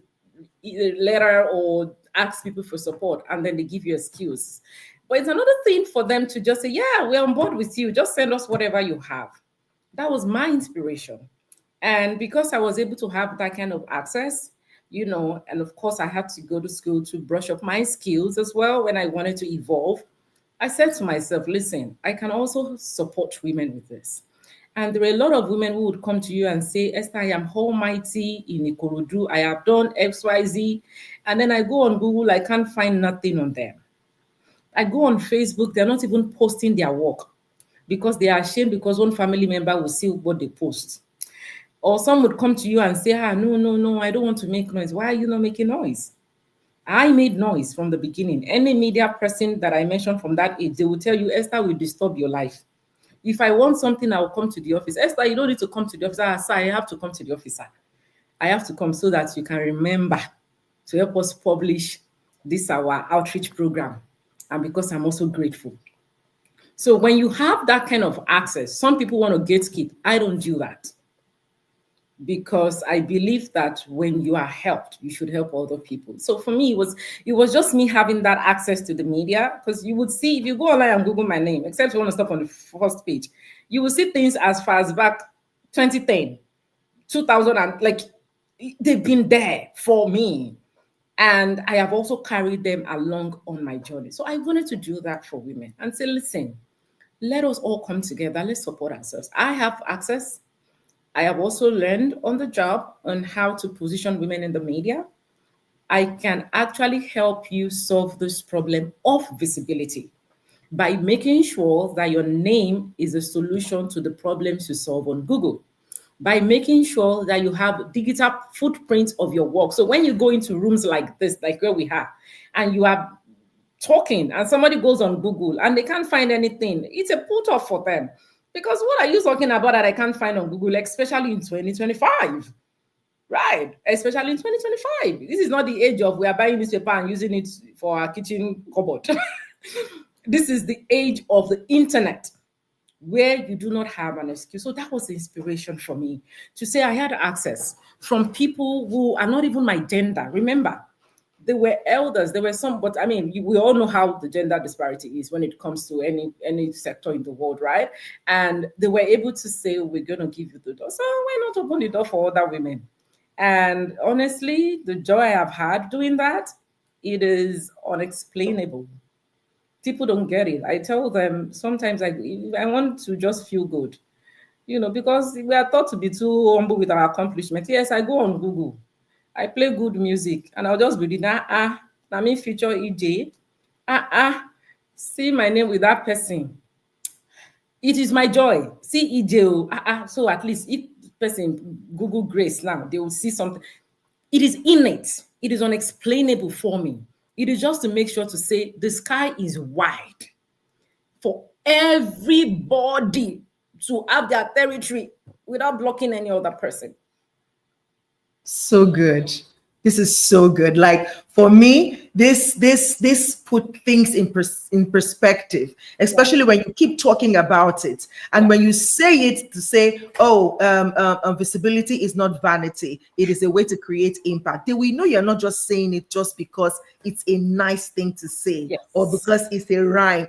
letter or ask people for support and then they give you excuses. But it's another thing for them to just say, yeah, we're on board with you. Just send us whatever you have. That was my inspiration. And because I was able to have that kind of access, and of course I had to go to school to brush up my skills as well when I wanted to evolve, I said to myself, listen, I can also support women with this. And there are a lot of women who would come to you and say, Esther, I am almighty in Ikorodu. I have done X, Y, Z. And then I go on Google, I can't find nothing on them. I go on Facebook, they're not even posting their work because they are ashamed because one family member will see what they post. Or some would come to you and say, no, I don't want to make noise. Why are you not making noise? I made noise from the beginning. Any media person that I mentioned from that age, they will tell you, Esther will disturb your life. If I want something, I will come to the office. Esther, you don't need to come to the office. Sir, I have to come to the office. Sir. I have to come so that you can remember to help us publish this, our outreach program. And because I'm also grateful. So when you have that kind of access, some people want to gatekeep. I don't do that. Because I believe that when you are helped, you should help other people. So for me, it was just me having that access to the media, because you would see, if you go online and Google my name, except you want to stop on the first page, you will see things as far as back 2010, 2000, and like they've been there for me. And I have also carried them along on my journey. So I wanted to do that for women and say, listen, let us all come together. Let's support ourselves. I have access. I have also learned on the job on how to position women in the media. I can actually help you solve this problem of visibility by making sure that your name is a solution to the problems you solve on Google, by making sure that you have digital footprints of your work. So when you go into rooms like this, like where we are, and you are talking and somebody goes on Google and they can't find anything, it's a put off for them. Because what are you talking about that I can't find on Google, especially in 2025, right? Especially in 2025. This is not the age of we are buying newspaper and using it for our kitchen cupboard. This is the age of the internet where you do not have an excuse. So that was the inspiration for me to say I had access from people who are not even my gender. Remember, There were elders, there were some, but I mean, we all know how the gender disparity is when it comes to any sector in the world, right? And they were able to say, we're going to give you the door. So why not open the door for other women? And honestly, the joy I've had doing that, it is unexplainable. People don't get it. I tell them sometimes I want to just feel good, because we are taught to be too humble with our accomplishments. Yes, I go on Google, I play good music, and I'll just be reading, let me feature EJ, see my name with that person. It is my joy. See EJ, so at least if person Google Grace now, they will see something. It is innate. It is unexplainable for me. It is just to make sure to say the sky is wide for everybody to have their territory without blocking any other person. So good. This is so good. Like for me, this put things in perspective, especially when you keep talking about it, and when you say it to say, visibility is not vanity. It is a way to create impact. Then we know you're not just saying it just because it's a nice thing to say, yes, or because it's a rhyme.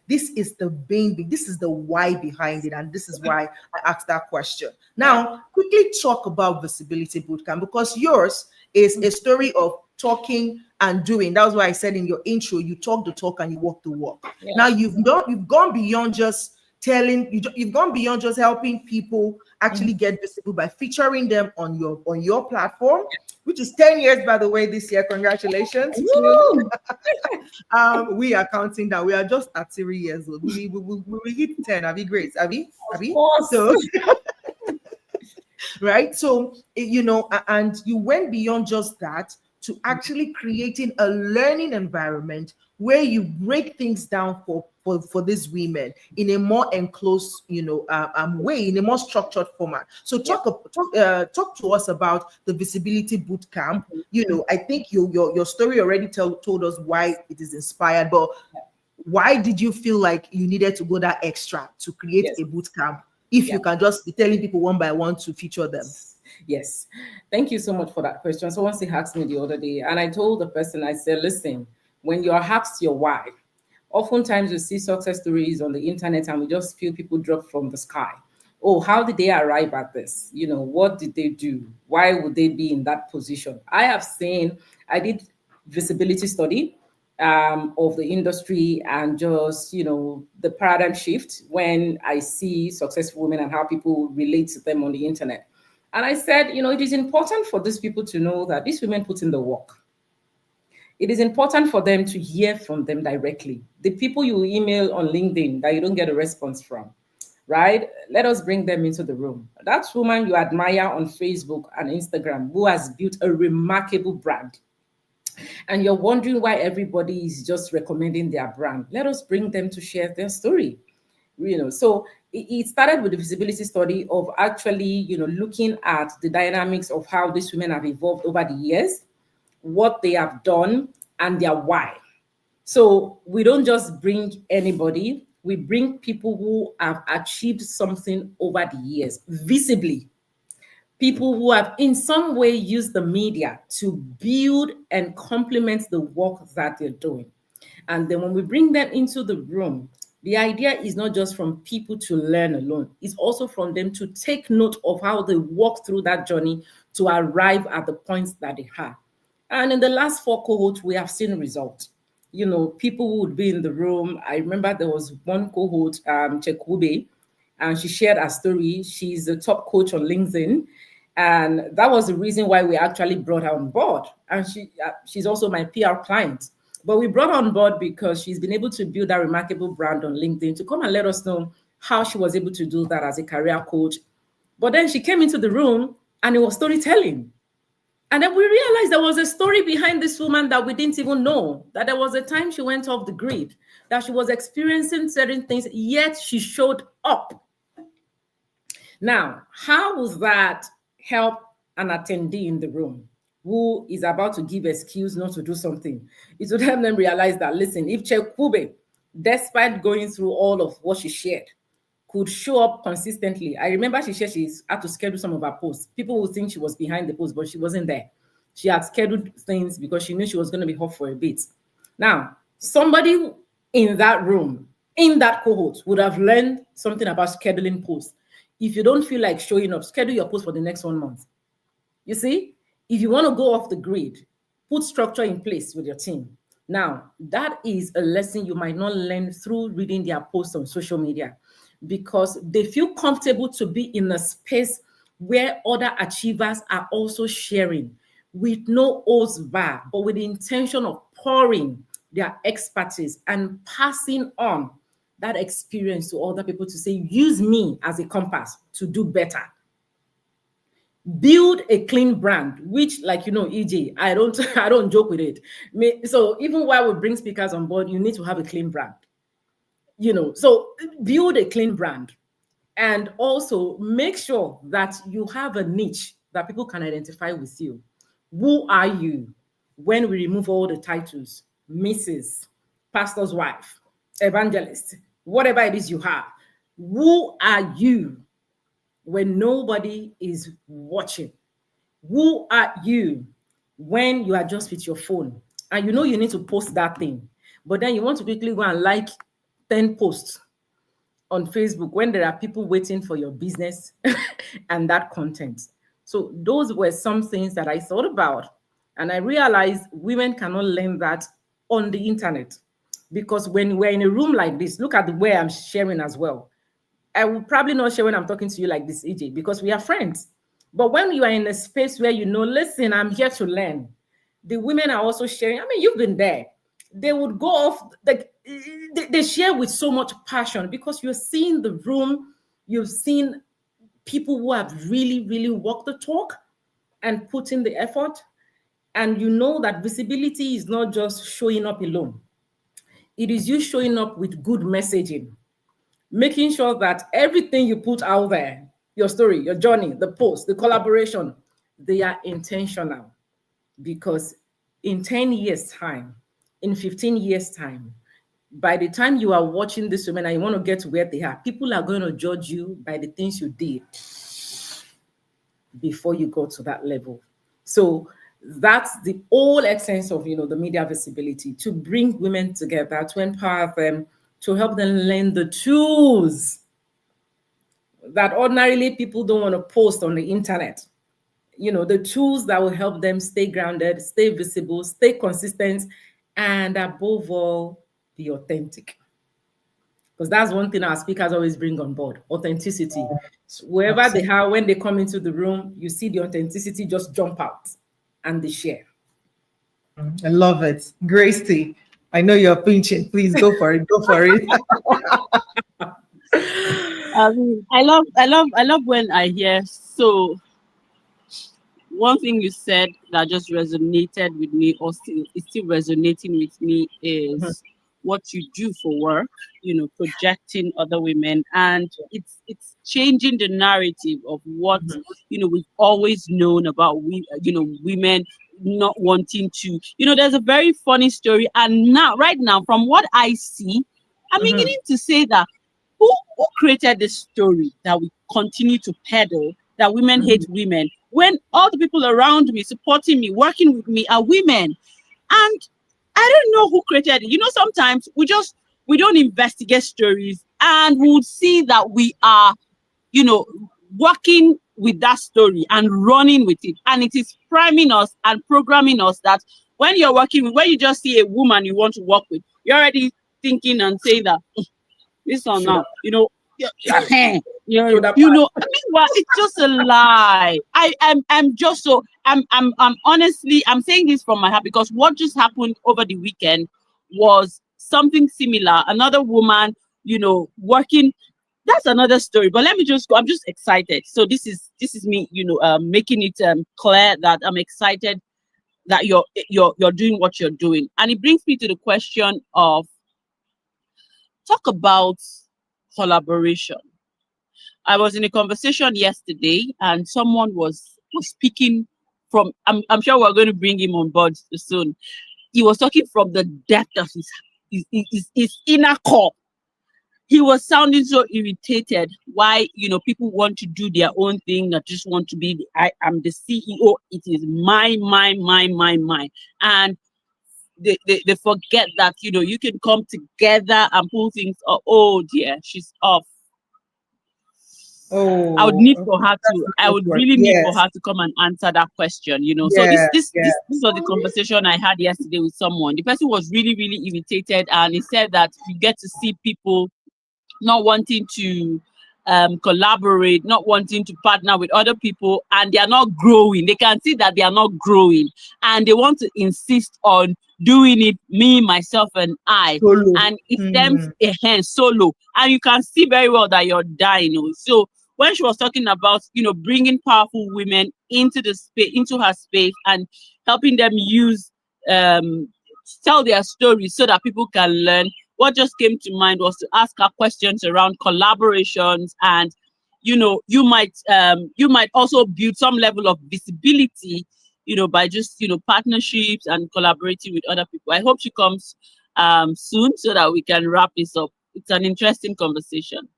This is the main, this is the why behind it. And this is why I asked that question. Now, quickly talk about Visibility Bootcamp, because yours is a story of talking and doing. That was why I said in your intro, you talk the talk and you walk the walk. Yeah. Now you've gone beyond just you've gone beyond just helping people actually get visible by featuring them on your platform, which is 10 years, by the way, this year. Congratulations. We are counting down. We are just at 3 years old. We hit 10. Have you great? Have you? So right. So, and you went beyond just that to actually creating a learning environment where you break things down for these women in a more enclosed, way, in a more structured format. So talk to us about the Visibility Bootcamp. I think your story already told us why it is inspired, but why did you feel like you needed to go that extra to create a bootcamp? If you can just be telling people one by one to feature them. Yes. Thank you so much for that question. So once he asked me the other day, and I told the person, I said, listen, when you're asked your why, oftentimes you see success stories on the internet and we just feel people drop from the sky. Oh, how did they arrive at this? What did they do? Why would they be in that position? I did visibility study of the industry and just, the paradigm shift when I see successful women and how people relate to them on the internet. And I said, it is important for these people to know that these women put in the work. It is important for them to hear from them directly. The people you email on LinkedIn that you don't get a response from, right? Let us bring them into the room. That woman you admire on Facebook and Instagram who has built a remarkable brand, and you're wondering why everybody is just recommending their brand. Let us bring them to share their story. So it started with the visibility study of actually, looking at the dynamics of how these women have evolved over the years, what they have done, and their why. So we don't just bring anybody, we bring people who have achieved something over the years, visibly. People who have in some way used the media to build and complement the work that they're doing. And then when we bring them into the room, the idea is not just from people to learn alone. It's also from them to take note of how they walk through that journey to arrive at the points that they have. And in the last 4 cohorts, we have seen results. People who would be in the room. I remember there was one cohort, Chekube, and she shared her story. She's a top coach on LinkedIn. And that was the reason why we actually brought her on board. And she's also my PR client. But we brought her on board because she's been able to build a remarkable brand on LinkedIn to come and let us know how she was able to do that as a career coach. But then she came into the room and it was storytelling. And then we realized there was a story behind this woman that we didn't even know, that there was a time she went off the grid, that she was experiencing certain things, yet she showed up. Now, how was that help an attendee in the room who is about to give excuse not to do something? It would help them realize that, listen, if Chekube, despite going through all of what she shared, could show up consistently. I remember she said she had to schedule some of her posts. People would think she was behind the post, but she wasn't there. She had scheduled things because she knew she was going to be off for a bit. Now, somebody in that room, in that cohort, would have learned something about scheduling posts. If you don't feel like showing up, schedule your post for the next 1 month. You see, if you want to go off the grid, put structure in place with your team. Now, that is a lesson you might not learn through reading their posts on social media, because they feel comfortable to be in a space where other achievers are also sharing with no holds bar, but with the intention of pouring their expertise and passing on that experience to other people to say, use me as a compass to do better. Build a clean brand, which, like, EJ, I don't joke with it. So even while we bring speakers on board, you need to have a clean brand. So build a clean brand, and also make sure that you have a niche that people can identify with you. Who are you when we remove all the titles? Mrs., pastor's wife, evangelist, whatever it is you have. Who are you when nobody is watching? Who are you when you are just with your phone and you need to post that thing, but then you want to quickly go and like 10 posts on Facebook when there are people waiting for your business and that content? So those were some things that I thought about, and I realized women cannot learn that on the internet, because when we're in a room like this, look at the way I'm sharing as well. I will probably not share when I'm talking to you like this, EJ, because we are friends. But when you are in a space where listen, I'm here to learn, the women are also sharing. I mean, you've been there. They would go off, like, they share with so much passion, because you're seeing the room, you've seen people who have really, really walked the talk and put in the effort. And you know that visibility is not just showing up alone. It is you showing up with good messaging, making sure that everything you put out there, your story, your journey, the post, the collaboration, they are intentional. Because in 10 years' time, in 15 years' time, by the time you are watching this women and you want to get to where they are, people are going to judge you by the things you did before you got to that level. So that's the whole essence of the media visibility, to bring women together, to empower them, to help them learn the tools that ordinarily people don't want to post on the internet. The tools that will help them stay grounded, stay visible, stay consistent, and above all, be authentic. Because that's one thing our speakers always bring on board: authenticity. So wherever they are, when they come into the room, you see the authenticity just jump out and they share. I love it. Gracie, I know you're pinching. Please go for it. Go for it. I love when I hear. So one thing you said that just resonated with me, or is still resonating with me, is what you do for work, projecting other women, and it's changing the narrative of what we've always known about women not wanting to. There's a very funny story, and right now, from what I see, I'm beginning to say that who created this story that we continue to peddle, that women hate women, when all the people around me, supporting me, working with me, are women? And I don't know who created it. Sometimes we don't investigate stories, and we would see that we are, working with that story and running with it. And it is priming us and programming us that when you're working with, when you just see a woman you want to work with, you're already thinking and saying that this or now, well, it's just a lie. I'm honestly, I'm saying this from my heart, because what just happened over the weekend was something similar. Another woman, working. That's another story. But let me just go. I'm just excited. So this is me, making it clear that I'm excited that you're doing what you're doing. And it brings me to the question of, talk about collaboration. I was in a conversation yesterday, and someone was speaking from, I'm sure we're going to bring him on board soon. He was talking from the depth of his inner core. he was sounding so irritated why, people want to do their own thing, that just want to be, I am the CEO, it is my. And they forget that, you can come together and pull things up. Oh dear, she's off. Oh, I would need for her that's to, not I would network. really need for Yes. her to come and answer that question, So Yeah, this yeah. was the conversation I had yesterday with someone. The person was really, really irritated, and he said that you get to see people not wanting to collaborate, not wanting to partner with other people, and they are not growing. They can see that they are not growing, and they want to insist on doing it, me, myself, and I. Solo. And it stems a hand solo, and you can see very well that you're dying. So when she was talking about, bringing powerful women into the space, into her space, and helping them use, tell their stories so that people can learn, what just came to mind was to ask her questions around collaborations, and you might also build some level of visibility, by just partnerships and collaborating with other people. I hope she comes soon so that we can wrap this up. It's an interesting conversation.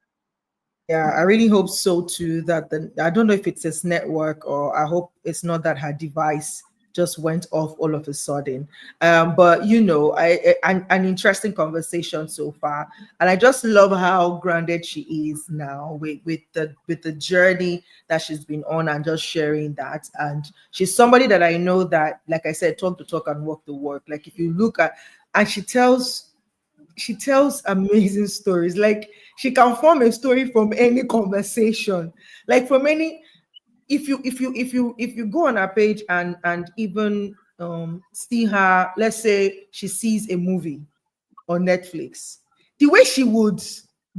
Yeah, I really hope so too. I don't know if it's this network, or I hope it's not that her device just went off all of a sudden. But an interesting conversation so far, and I just love how grounded she is now with the journey that she's been on, and just sharing that. And she's somebody that I know that, like I said, talk the talk and walk the walk. Like, if you look at, and she tells amazing stories. Like, she can form a story from any conversation, like from any, if you go on her page and even see her, let's say she sees a movie on Netflix, the way she would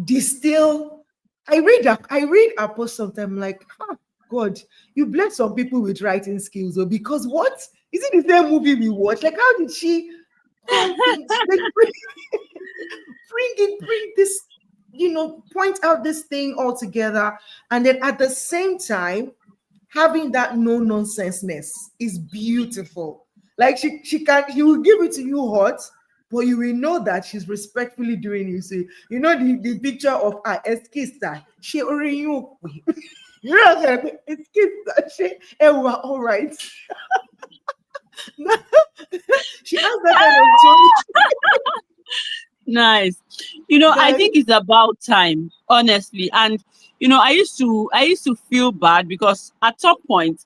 distill. I read her post sometimes, like, God, you bless some people with writing skills, or because what is it, the same movie we watch? Like, how did she bring this, point out this thing all together, and then at the same time having that no nonsenseness is beautiful. Like, she will give it to you hot, but you will know that she's respectfully doing it. So the picture of her esquissa, she already you know, esquissa, she we're all right. She has that kind of tone. Nice. I think it's about time, honestly. And I used to feel bad because at some point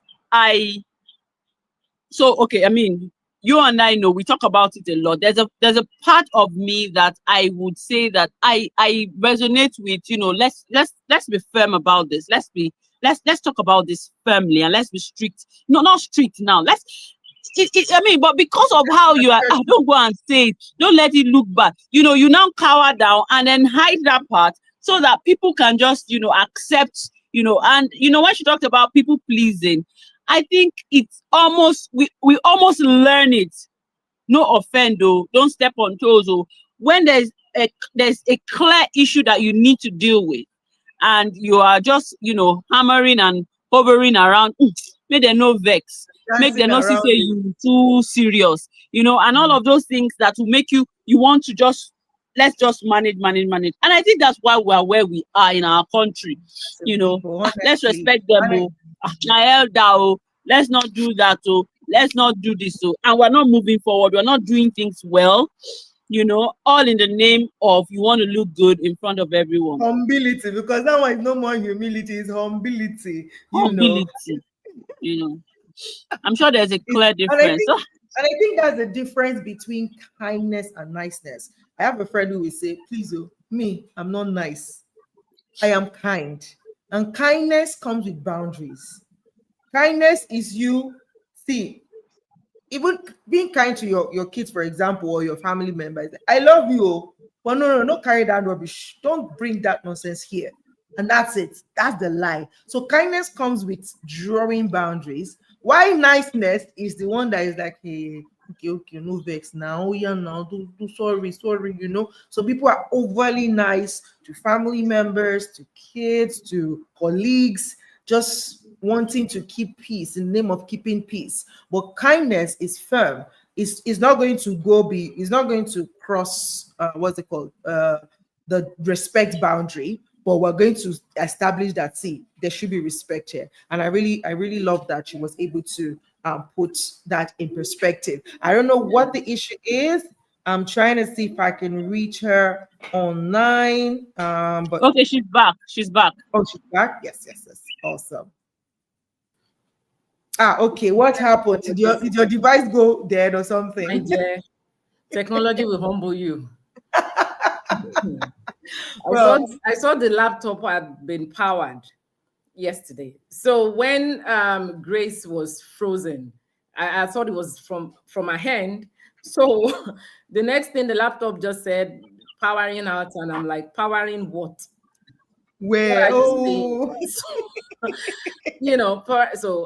you and I know we talk about it a lot. There's a part of me that I would say that I resonate with, let's be firm about this. Let's talk about this firmly, and let's be strict. No, not strict now. But because of how you are, don't go and say it. Don't let it look bad. You now cower down and then hide that part so that people can just, accept, and, when she talked about people pleasing, I think it's almost, we almost learn it. No offense, though. Don't step on toes. Oh, when there's a clear issue that you need to deal with, and you are just, hammering and hovering around, make them no vex. Make them not see say you too serious, and all of those things that will make you want to just, let's just manage. And I think that's why we are where we are in our country. Let's respect them. Let's not do that. Let's not do this. And we're not moving forward. We're not doing things well. All in the name of you want to look good in front of everyone. Humility, because that one is no more humility, it's humility. I'm sure there's a clear difference. And I think that's the difference between kindness and niceness. I have a friend who will say, please, me, I'm not nice. I am kind. And kindness comes with boundaries. Kindness is you, see, even being kind to your kids, for example, or your family members. I love you, but no, carry that rubbish. Don't bring that nonsense here. And that's it. That's the lie. So kindness comes with drawing boundaries. Why niceness is the one that is like, hey, okay, no vex now. Yeah, now do sorry. So people are overly nice to family members, to kids, to colleagues, just wanting to keep peace in the name of keeping peace. But kindness is firm. It's not going to it's not going to cross what's it called? the respect boundary, but we're going to establish that, see, there should be respect here. And I really love that she was able to put that in perspective. I don't know what the issue is. I'm trying to see if I can reach her online. But okay, she's back. She's back. oh, she's back. Yes. Awesome. Okay. What happened? Did your device go dead or something? My dear, technology will humble you. I saw the laptop had been powered yesterday. So when Grace was frozen, I thought it was from her hand. So the next thing, the laptop just said powering out, and I'm like, powering what? Where? So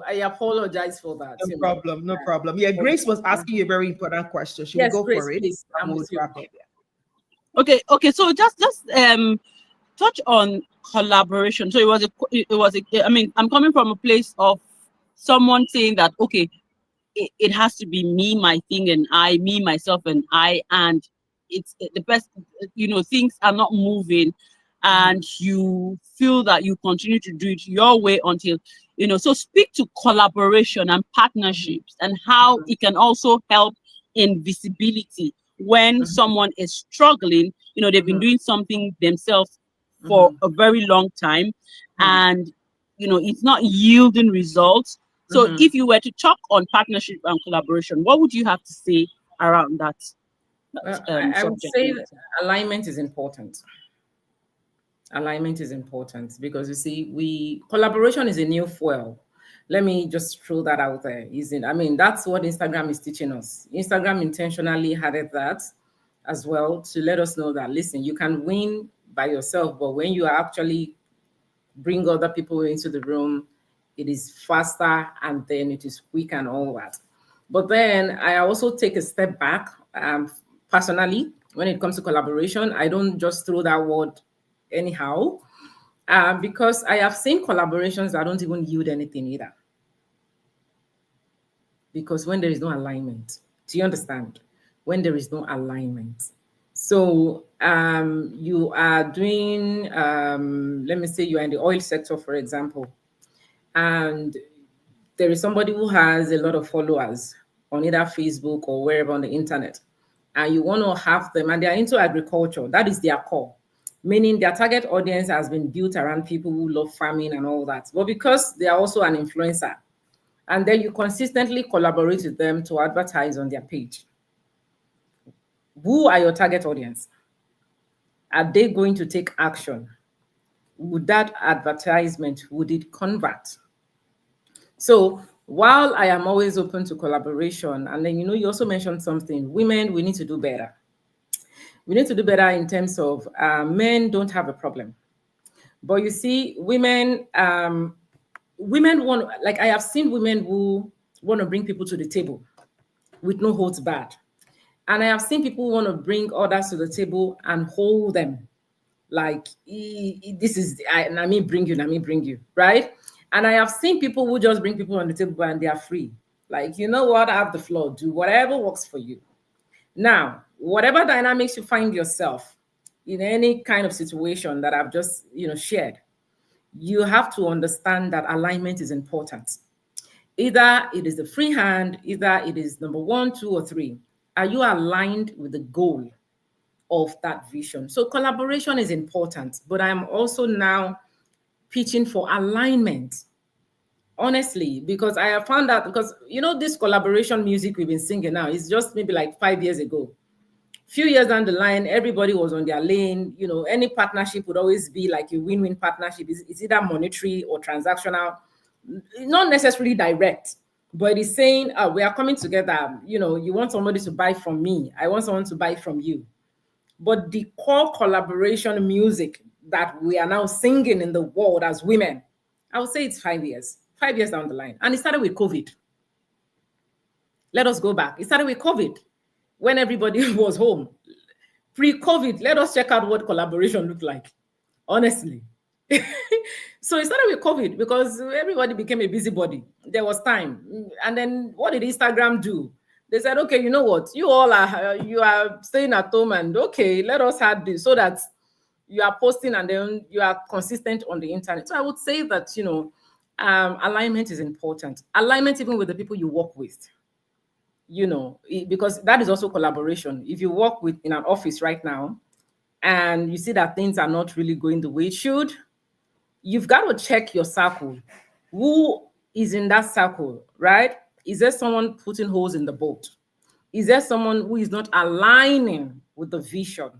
I apologize for that. No problem. Yeah, Grace was asking you a very important question. She will go Grace, for it. Please, Okay. So just touch on collaboration. So I mean, I'm coming from a place of someone saying that, okay, it has to be me, my thing, and I, me, myself, and I, and it's the best, things are not moving, and you feel that you continue to do it your way until, so speak to collaboration and partnerships and how it can also help in visibility when someone is struggling. They've been doing something themselves for a very long time, and it's not yielding results. So if you were to talk on partnership and collaboration, what would you have to say around that? I would say that alignment is important. Alignment is important because you see, collaboration is a new fuel. Let me just throw that out there. That's what Instagram is teaching us. Instagram intentionally added that as well to let us know that, listen, you can win by yourself, but when you actually bring other people into the room, it is faster and then it is quick and all that. But then I also take a step back. Personally, when it comes to collaboration, I don't just throw that word anyhow, because I have seen collaborations that don't even yield anything either. Because when there is no alignment, do you understand? When there is no alignment. So you are doing, let me say you are in the oil sector, for example, and there is somebody who has a lot of followers on either Facebook or wherever on the internet, and you want to have them, and they are into agriculture. That is their core, meaning their target audience has been built around people who love farming and all that. But because they are also an influencer, and then you consistently collaborate with them to advertise on their page. Who are your target audience? Are they going to take action? Would that advertisement, would it convert? So while I am always open to collaboration, and then, you also mentioned something, women, we need to do better. We need to do better in terms of men don't have a problem. But you see, women want, like I have seen women who want to bring people to the table with no holds barred. And I have seen people who want to bring others to the table and hold them. Like, this is, let me bring you, right? And I have seen people who just bring people on the table and they are free. Like, you know what, I have the floor, do whatever works for you. Now, whatever dynamics you find yourself in any kind of situation that I've just, shared, you have to understand that alignment is important. Either it is the free hand, either it is number 1, 2, or 3. Are you aligned with the goal of that vision? So collaboration is important, but I'm also now pitching for alignment, honestly, because I have found out, because, this collaboration music we've been singing now is just maybe like 5 years ago. Few years down the line, everybody was on their lane. Any partnership would always be like a win-win partnership. It's either monetary or transactional, not necessarily direct, but it's saying, we are coming together. You want somebody to buy from me. I want someone to buy from you. But the core collaboration music that we are now singing in the world as women, I would say it's 5 years down the line. And it started with COVID. Let us go back. It started with COVID. When everybody was home, pre-COVID, let us check out what collaboration looked like, honestly. So it started with COVID because everybody became a busybody. There was time. And then what did Instagram do? They said, okay, you know what? You all are staying at home, and okay, let us have this so that you are posting and then you are consistent on the internet. So I would say that, alignment is important. Alignment even with the people you work with, because that is also collaboration. If you work in an office right now and you see that things are not really going the way it should, you've got to check your circle. Who is in that circle, right? Is there someone putting holes in the boat? Is there someone who is not aligning with the vision?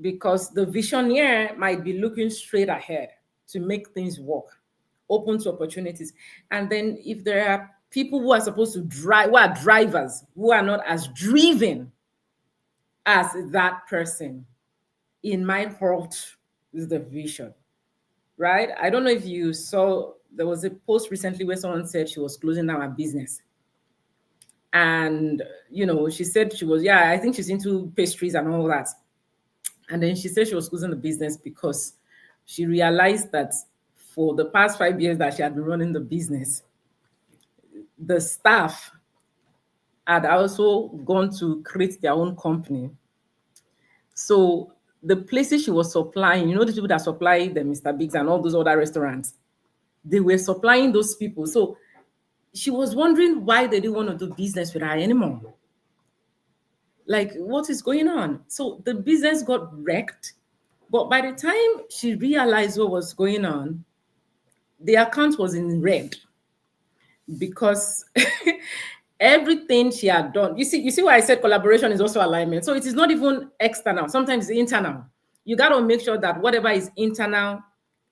Because the visioneer might be looking straight ahead to make things work, open to opportunities. And then if there are people who are supposed to drive, who are drivers, who are not as driven as that person, it might halt the vision, right? I don't know if you saw, there was a post recently where someone said she was closing down her business. And, she said she was, I think she's into pastries and all that. And then she said she was closing the business because she realized that for the past 5 years that she had been running the business, the staff had also gone to create their own company. So the places she was supplying, the people that supply the Mr. Biggs and all those other restaurants, they were supplying those people. So she was wondering why they didn't want to do business with her anymore. Like, what is going on? So the business got wrecked. But by the time she realized what was going on, the account was in red because everything she had done. You see why I said collaboration is also alignment. So it is not even external. Sometimes it's internal. You got to make sure that whatever is internal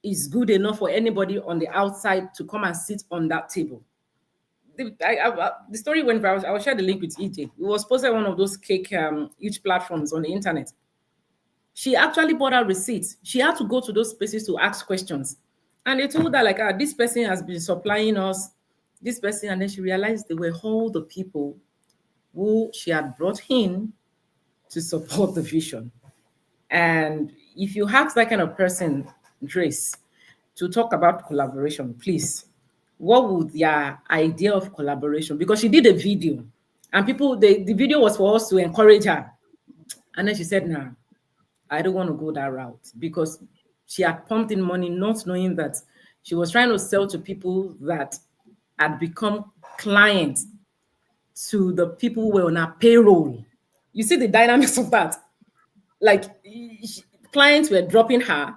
is good enough for anybody on the outside to come and sit on that table. The story went viral. I will share the link with EJ. It was posted on one of those cake huge platforms on the internet. She actually bought her receipts. She had to go to those places to ask questions. And they told her, like, this person has been supplying us, this person. And then she realized they were all the people who she had brought in to support the vision. And if you ask that kind of person, Grace, to talk about collaboration, please, what would their idea of collaboration? Because she did a video and the video was for us to encourage her. And then she said, nah, I don't want to go that route, because she had pumped in money, not knowing that she was trying to sell to people that had become clients to the people who were on her payroll. You see the dynamics of that. Like, clients were dropping her,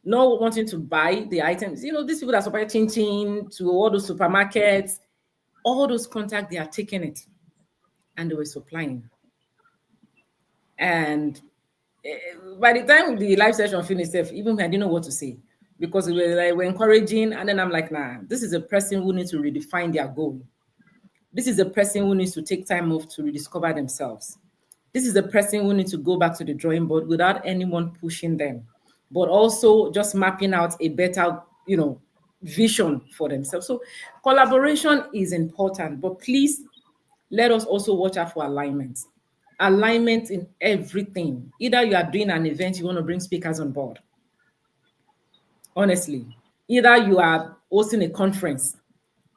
not wanting to buy the items. These people that supply chin chin to all those supermarkets, all those contacts, they are taking it and they were supplying. And by the time the live session finished, even I didn't know what to say, because we're encouraging. And then I'm like, nah, this is a person who needs to redefine their goal. This is a person who needs to take time off to rediscover themselves. This is a person who needs to go back to the drawing board without anyone pushing them, but also just mapping out a better, vision for themselves. So collaboration is important, but please let us also watch out for alignment. Alignment in everything. Either you are doing an event, you want to bring speakers on board. Honestly, either you are hosting a conference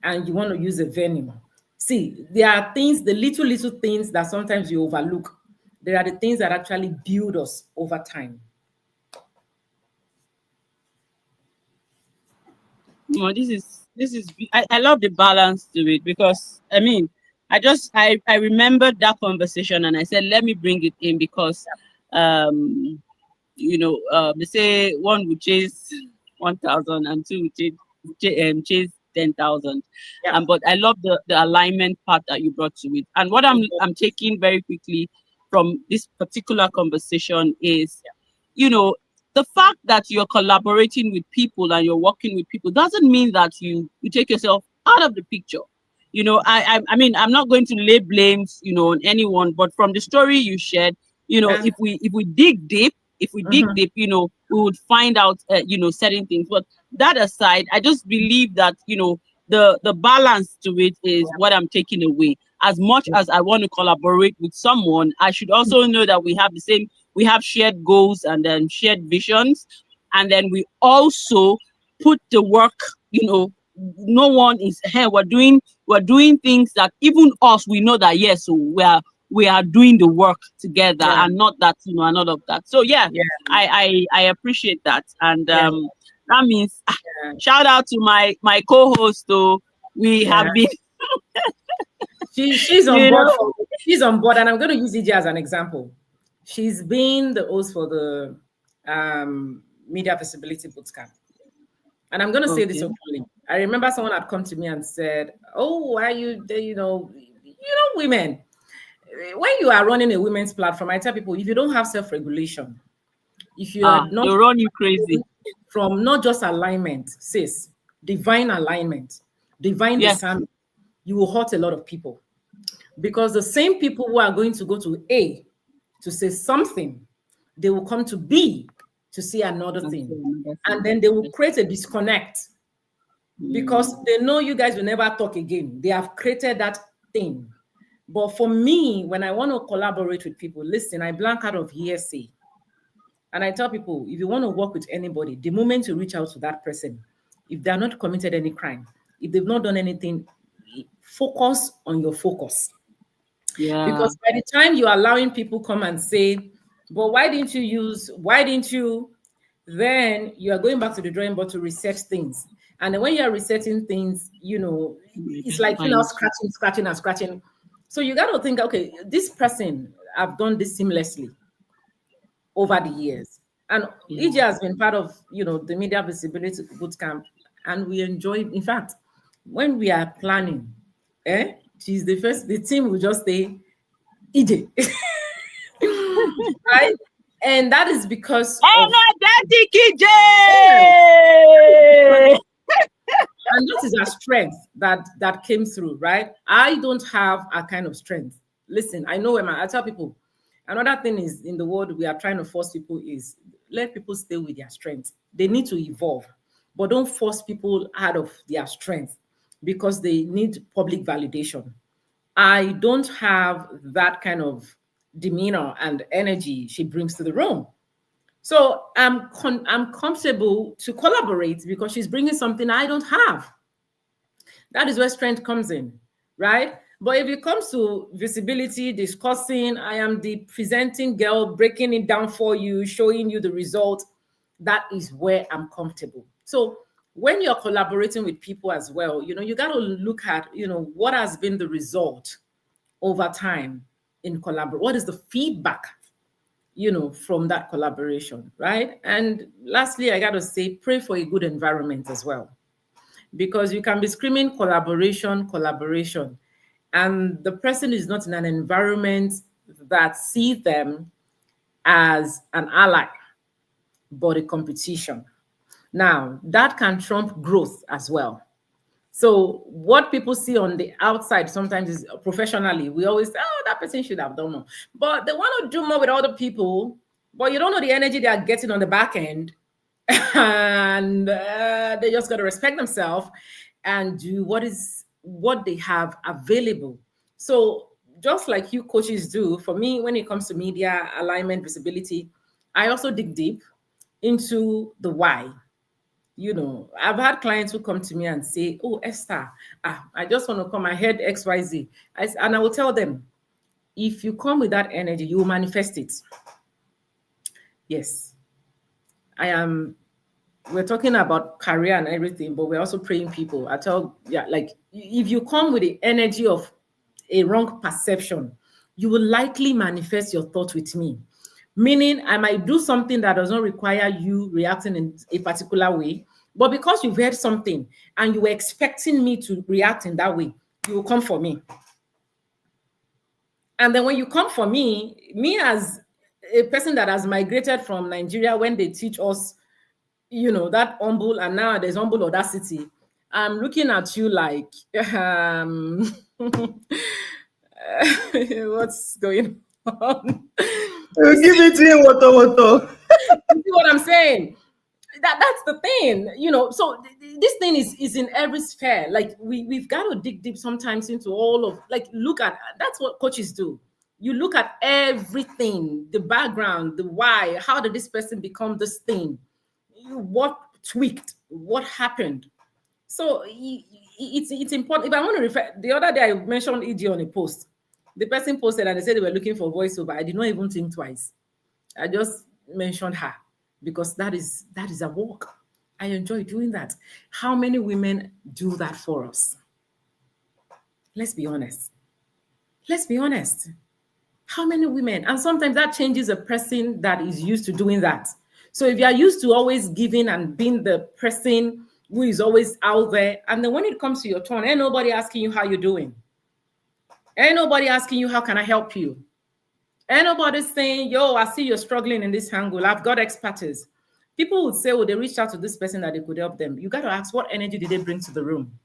and you want to use a venue. See, there are things, the little things that sometimes you overlook. There are the things that actually build us over time. No, this is I love the balance to it, because I remembered that conversation and I said, let me bring it in, because they say one would chase 1,000 and two would chase 10,000. Yeah. But I love the alignment part that you brought to it. And what I'm taking very quickly from this particular conversation is, the fact that you're collaborating with people and you're working with people doesn't mean that you take yourself out of the picture. I'm not going to lay blames, on anyone, but from the story you shared, if we dig deep, we would find out, certain things. But that aside, I just believe that, the balance to it is what I'm taking away. As much as I want to collaborate with someone, I should also know that we have shared goals and then shared visions. And then we also put the work, no one is here. We're doing things that even us, we know that, yes, so we are doing the work together, and not that and not of that. So I appreciate that, and that means shout out to my co-host. We have been. She's on board. She's on board, and I'm going to use EJ as an example. She's been the host for the Media Visibility Bootcamp, and I'm going to say this openly. I remember someone had come to me and said, "Oh, why are you? Women. When you are running a women's platform, I tell people, if you don't have self-regulation, if you are not, they run you crazy from not just alignment, sis, divine alignment, divine discernment, you will hurt a lot of people, because the same people who are going to go to A to say something, they will come to B to see another thing, and then they will create a disconnect because they know you guys will never talk again. They have created that thing. But for me, when I want to collaborate with people, listen, I blank out of hearsay. And I tell people, if you want to work with anybody, the moment you reach out to that person, if they're not committed any crime, if they've not done anything, focus on your focus. Because by the time you're allowing people come and say, but why didn't you, then you are going back to the drawing board to reset things. And then when you're resetting things, it's like, scratching. So you got to think, okay, this person, I've done this seamlessly over the years. And EJ has been part of, the Media Visibility Bootcamp, and we enjoy, in fact, when we are planning, she's the team will just say, EJ. Right? And that is because energetic EJ! And that is our strength that came through, right? I don't have a kind of strength. Listen, I know I tell people, another thing is in the world we are trying to force people is let people stay with their strength. They need to evolve, but don't force people out of their strength because they need public validation. I don't have that kind of demeanor and energy she brings to the room. So I'm comfortable to collaborate because she's bringing something I don't have. That is where strength comes in, right? But if it comes to visibility, discussing, I am the presenting girl, breaking it down for you, showing you the result, that is where I'm comfortable. So when you're collaborating with people as well, you got to look at, what has been the result over time in collaboration. What is the feedback from that collaboration, right? And lastly, I got to say, pray for a good environment as well, because you can be screaming collaboration, and the person is not in an environment that sees them as an ally, but a competition. Now, that can trump growth as well. So what people see on the outside sometimes is professionally, we always say, oh, that person should have done more. But they want to do more with other people, but you don't know the energy they are getting on the back end. And they just got to respect themselves and do what they have available. So just like you coaches do, for me, when it comes to media, alignment, visibility, I also dig deep into the why. I've had clients who come to me and say, oh, Esther, I just want to come, I heard XYZ. And I will tell them, if you come with that energy, you will manifest it. Yes. We're talking about career and everything, but we're also praying people. If you come with the energy of a wrong perception, you will likely manifest your thought with me. Meaning I might do something that does not require you reacting in a particular way, but because you've heard something and you were expecting me to react in that way, you will come for me. And then when you come for me as a person that has migrated from Nigeria, when they teach us, that humble, and now there's humble audacity, I'm looking at you like, what's going on? Give it to him, what? You see what I'm saying? That's the thing, so this thing is in every sphere. Like we've got to dig deep sometimes into all of, look at, that's what coaches do. You look at everything, the background, the why, how did this person become this thing? What tweaked, what happened? So it's important. If I want to refer, the other day I mentioned EJ on a post. The person posted and they said they were looking for voiceover. I did not even think twice. I just mentioned her because that is a work. I enjoy doing that. How many women do that for us? Let's be honest. Let's be honest. How many women? And sometimes that changes a person that is used to doing that. So if you are used to always giving and being the person who is always out there, and then when it comes to your turn, ain't nobody asking you how you're doing. Ain't nobody asking you how can I help you. Ain't nobody saying, yo, I see you're struggling in this angle. I've got expertise. People would say, well, they reached out to this person that they could help them. You got to ask, what energy did they bring to the room?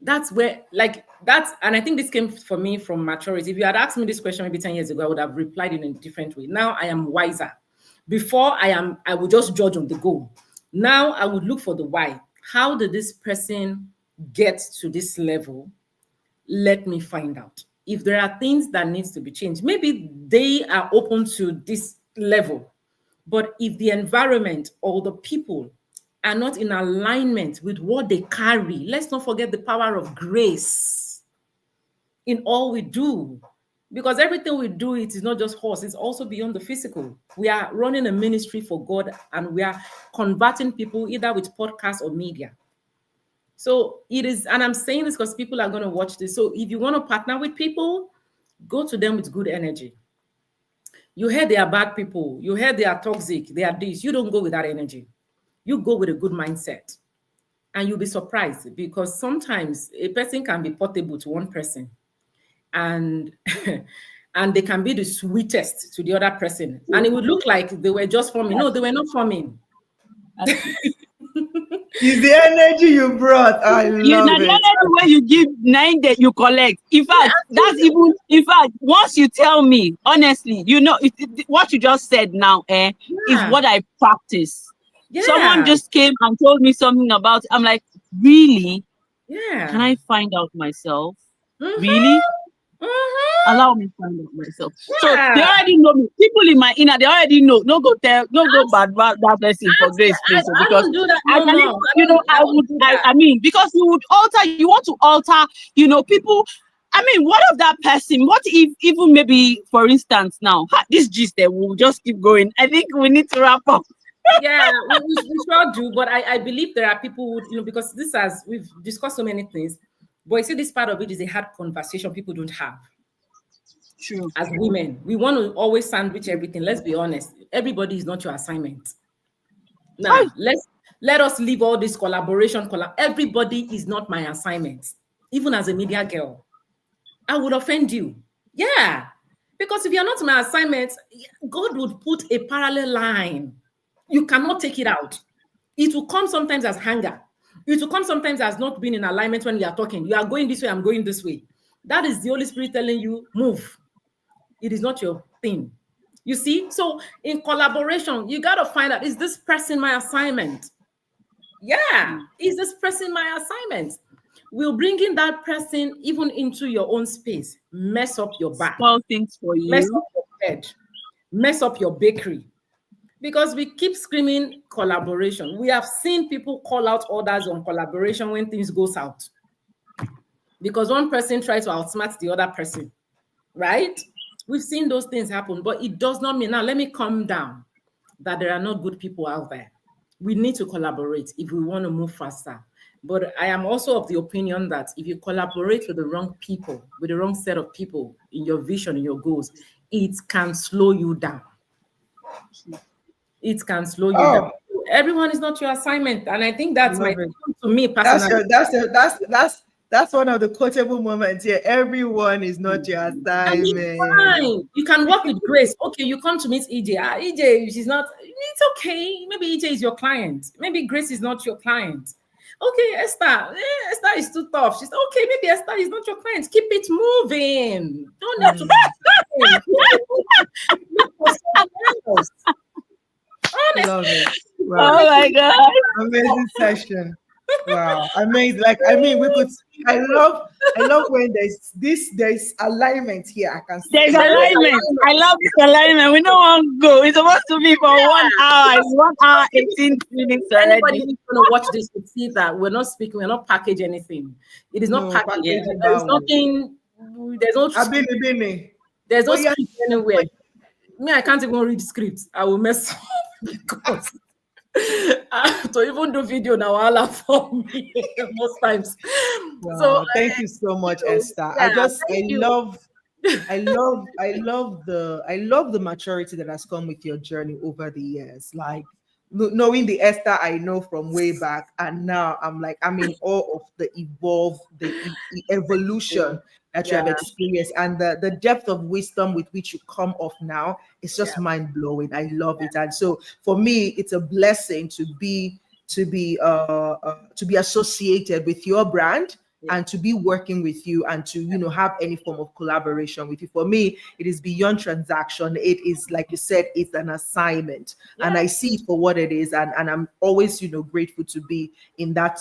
That's where, and I think this came for me from maturity. If you had asked me this question maybe 10 years ago, I would have replied in a different way. Now I am wiser. Before I would just judge on the go. Now I would look for the why. How did this person get to this level? Let me find out. If there are things that needs to be changed, maybe they are open to this level. But if the environment or the people are not in alignment with what they carry, let's not forget the power of grace in all we do. Because everything we do, it is not just horse, it's also beyond the physical. We are running a ministry for God and we are converting people either with podcasts or media. So it is, and I'm saying this because people are going to watch this. So if you want to partner with people, go to them with good energy. You heard they are bad people. You heard they are toxic. They are this. You don't go with that energy. You go with a good mindset. And you'll be surprised because sometimes a person can be portable to one person. And and they can be the sweetest to the other person. And it would look like they were just forming. No, they were not forming. It's the energy you brought. I love it. The energy where you give 9 that you collect. In fact, once you tell me, honestly, what you just said now is what I practice. Yeah. Someone just came and told me something about it. I'm like, really? Yeah. Can I find out myself? Really? Allow me to find out myself. Yeah. So they already know me. People in my inner, they already know. No go bad blessing for grace, please. Because I mean, because you want to alter, people. I mean, what of that person? What if even maybe, for instance, now this gist that will just keep going? I think we need to wrap up. Yeah, we sure do. But I believe there are people who, because we've discussed so many things. But you see, this part of it is a hard conversation people don't have. True. As women, we want to always sandwich everything. Let's be honest. Everybody is not your assignment. Now, let us leave all this collaboration. Everybody is not my assignment. Even as a media girl, I would offend you. Yeah. Because if you're not my assignment, God would put a parallel line. You cannot take it out. It will come sometimes as hunger. It will come sometimes as not being in alignment when you are talking. You are going this way, I'm going this way. That is the Holy Spirit telling you, move. It is not your thing. You see? So in collaboration, you got to find out, is this person my assignment? Yeah. Is this person my assignment? We'll bring in that person even into your own space. Mess up your back. Small things for you. Mess up your bed. Mess up your bakery. Because we keep screaming collaboration. We have seen people call out others on collaboration when things go south. Because one person tries to outsmart the other person, right? We've seen those things happen, but it does not mean, now let me calm down, that there are not good people out there. We need to collaborate if we want to move faster. But I am also of the opinion that if you collaborate with the wrong people, with the wrong set of people in your vision, in your goals, it can slow you down. It can slow you down. Everyone is not your assignment, and I think that's to me personally. That's one of the quotable moments here. Everyone is not your assignment. Fine. You can work with Grace. Okay, you come to meet EJ. EJ, she's not. It's okay. Maybe EJ is your client. Maybe Grace is not your client. Okay, Esther is too tough. She's okay. Maybe Esther is not your client. Keep it moving. Don't have to. Love it. Wow. Oh my God. Amazing session. Wow. Amazing. I love when there's alignment here. I can see there's alignment. I love this alignment. We don't want to go. It's supposed to be for 1 hour. It's 1 hour, 18 minutes already. Anybody who's going to watch this will see that we're not speaking, we're not packaging anything. It is not packaging. There's nothing there's no Abini. there's no Oh, yeah. script anywhere. Me, I can't even read scripts. I will mess up because to even do video now, I'll for me most times. Wow, So thank you so much, Esther. yeah, I love the maturity that has come with your journey over the years. Like knowing the Esther I know from way back, and now I'm in awe of the evolution that you have Yeah. experienced, and the depth of wisdom with which you come off now. It's just Yeah. mind blowing. I love it, and so for me, it's a blessing to be associated with your brand, and to be working with you, and to have any form of collaboration with you. For me, it is beyond transaction. It is, like you said, it's an assignment, and I see it for what it is, and I'm always grateful to be in that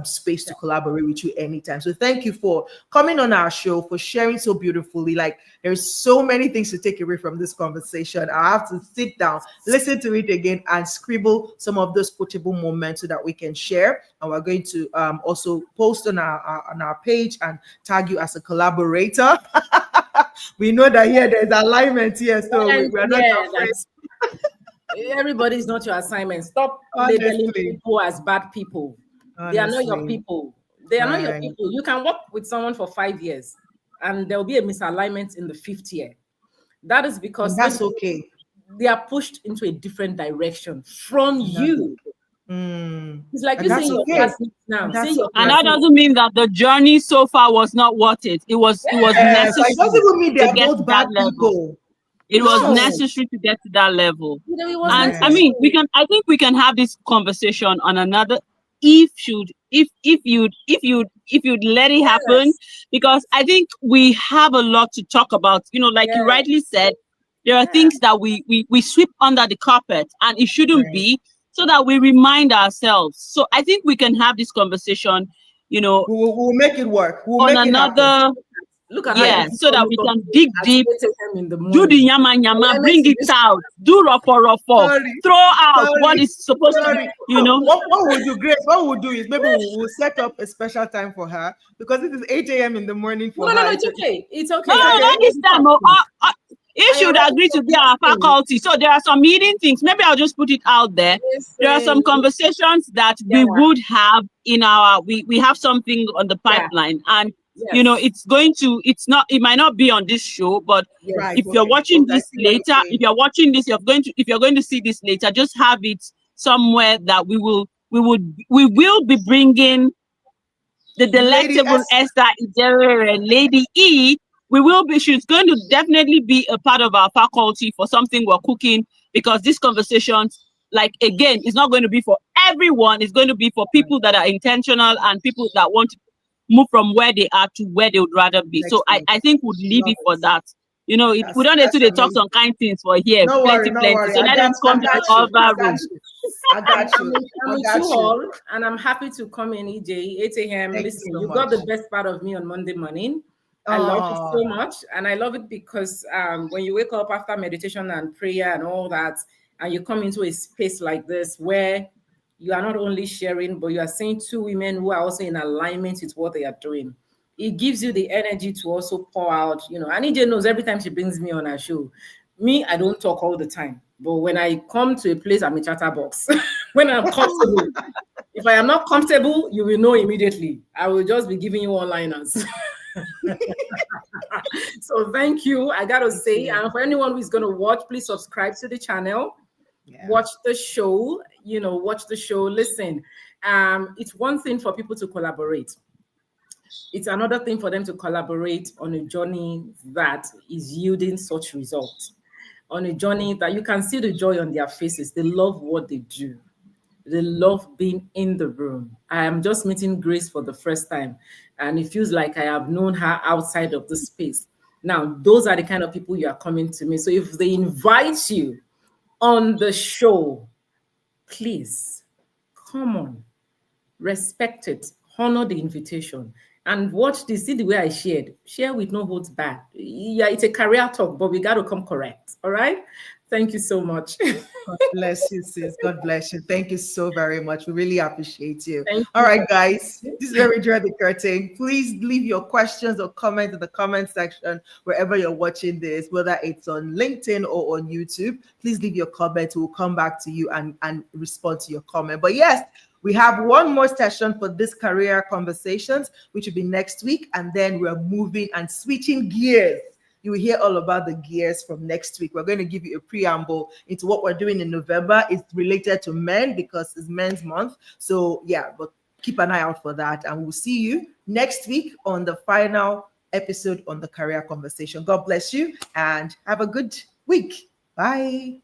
space to collaborate with you anytime. So thank you for coming on our show, for sharing so beautifully. Like, there's so many things to take away from this conversation. I have to sit down, listen to it again, and scribble some of those quotable moments so that we can share. And we're going to also post on our page and tag you as a collaborator. We know that here there's alignment here, so we're not afraid. Everybody's not your assignment. Stop labeling people as bad people. Honestly. They are not your people. They are not your people. You can work with someone for 5 years and there'll be a misalignment in the 5th year. That is because that's okay. They are pushed into a different direction from you. It's like you saying your classmates now. And that doesn't mean that the journey so far was not worth it. It was necessary. It doesn't even mean they are both bad people. It was necessary to get to that level. And I mean, I think we can have this conversation on another if you'd let it happen, because I think we have a lot to talk about. Like you rightly said, there are things that we sweep under the carpet, and it shouldn't be, so that we remind ourselves. So I think we can have this conversation, we'll make it work. We'll on make another. Look at so that we can dig deep, do the yama, bring it out, do ruffle, throw out what is supposed to be, What we'll do, Grace, what we'll do is maybe we'll set up a special time for her, because it is 8 a.m. in the morning for her. No, it's okay. It's okay. No, not this time. It should agree to be our faculty. So there are some meeting things. Maybe I'll just put it out there. There are some conversations that we would have in our, we have something on the pipeline, and it might not be on this show, but if you're watching this later, if you're going to see this later, just have it somewhere that we will be bringing the delectable Esther Ijewere, Lady E. She's going to definitely be a part of our faculty for something we're cooking, because this conversation, like, again, it's not going to be for everyone. It's going to be for people that are intentional and people that want to move from where they are to where they would rather be. So I think we'd leave it for that. We don't need to talk some kind things for here. No plenty. Worry. So let them come to the other room. I got you. I'm with you all, and I'm happy to come in, EJ, 8 a.m. Listen, you got the best part of me on Monday morning. I love it so much, and I love it because when you wake up after meditation and prayer and all that, and you come into a space like this where you are not only sharing, but you are seeing two women who are also in alignment with what they are doing. It gives you the energy to also pour out, and EJ knows every time she brings me on her show. Me, I don't talk all the time, but when I come to a place, I'm a chatterbox. When I'm comfortable. If I am not comfortable, you will know immediately. I will just be giving you one-liners. So thank you. I gotta say, and for anyone who is gonna watch, please subscribe to the channel. Watch the show. Watch the show. Listen, it's one thing for people to collaborate. It's another thing for them to collaborate on a journey that is yielding such results. On a journey that you can see the joy on their faces. They love what they do. They love being in the room. I am just meeting Grace for the first time, and it feels like I have known her outside of the space. Now, those are the kind of people you are coming to me. So if they invite you on the show, please come on, respect it, honor the invitation, and watch this. See the way I shared. Share with no holds back. Yeah, it's a career talk, but we got to come correct. All right. Thank you so much. God bless you, sis. God bless you. Thank you so very much. We really appreciate you. Thank All right, guys. This is where we draw the curtain. Please leave your questions or comments in the comment section wherever you're watching this, whether it's on LinkedIn or on YouTube. Please leave your comments. We'll come back to you and respond to your comment. But yes, we have one more session for this career conversations, which will be next week. And then we're moving and switching gears. You will hear all about the gears from next week. We're going to give you a preamble into what we're doing in November. It's related to men because it's Men's Month. So yeah, but keep an eye out for that. And we'll see you next week on the final episode on the career conversation. God bless you and have a good week. Bye.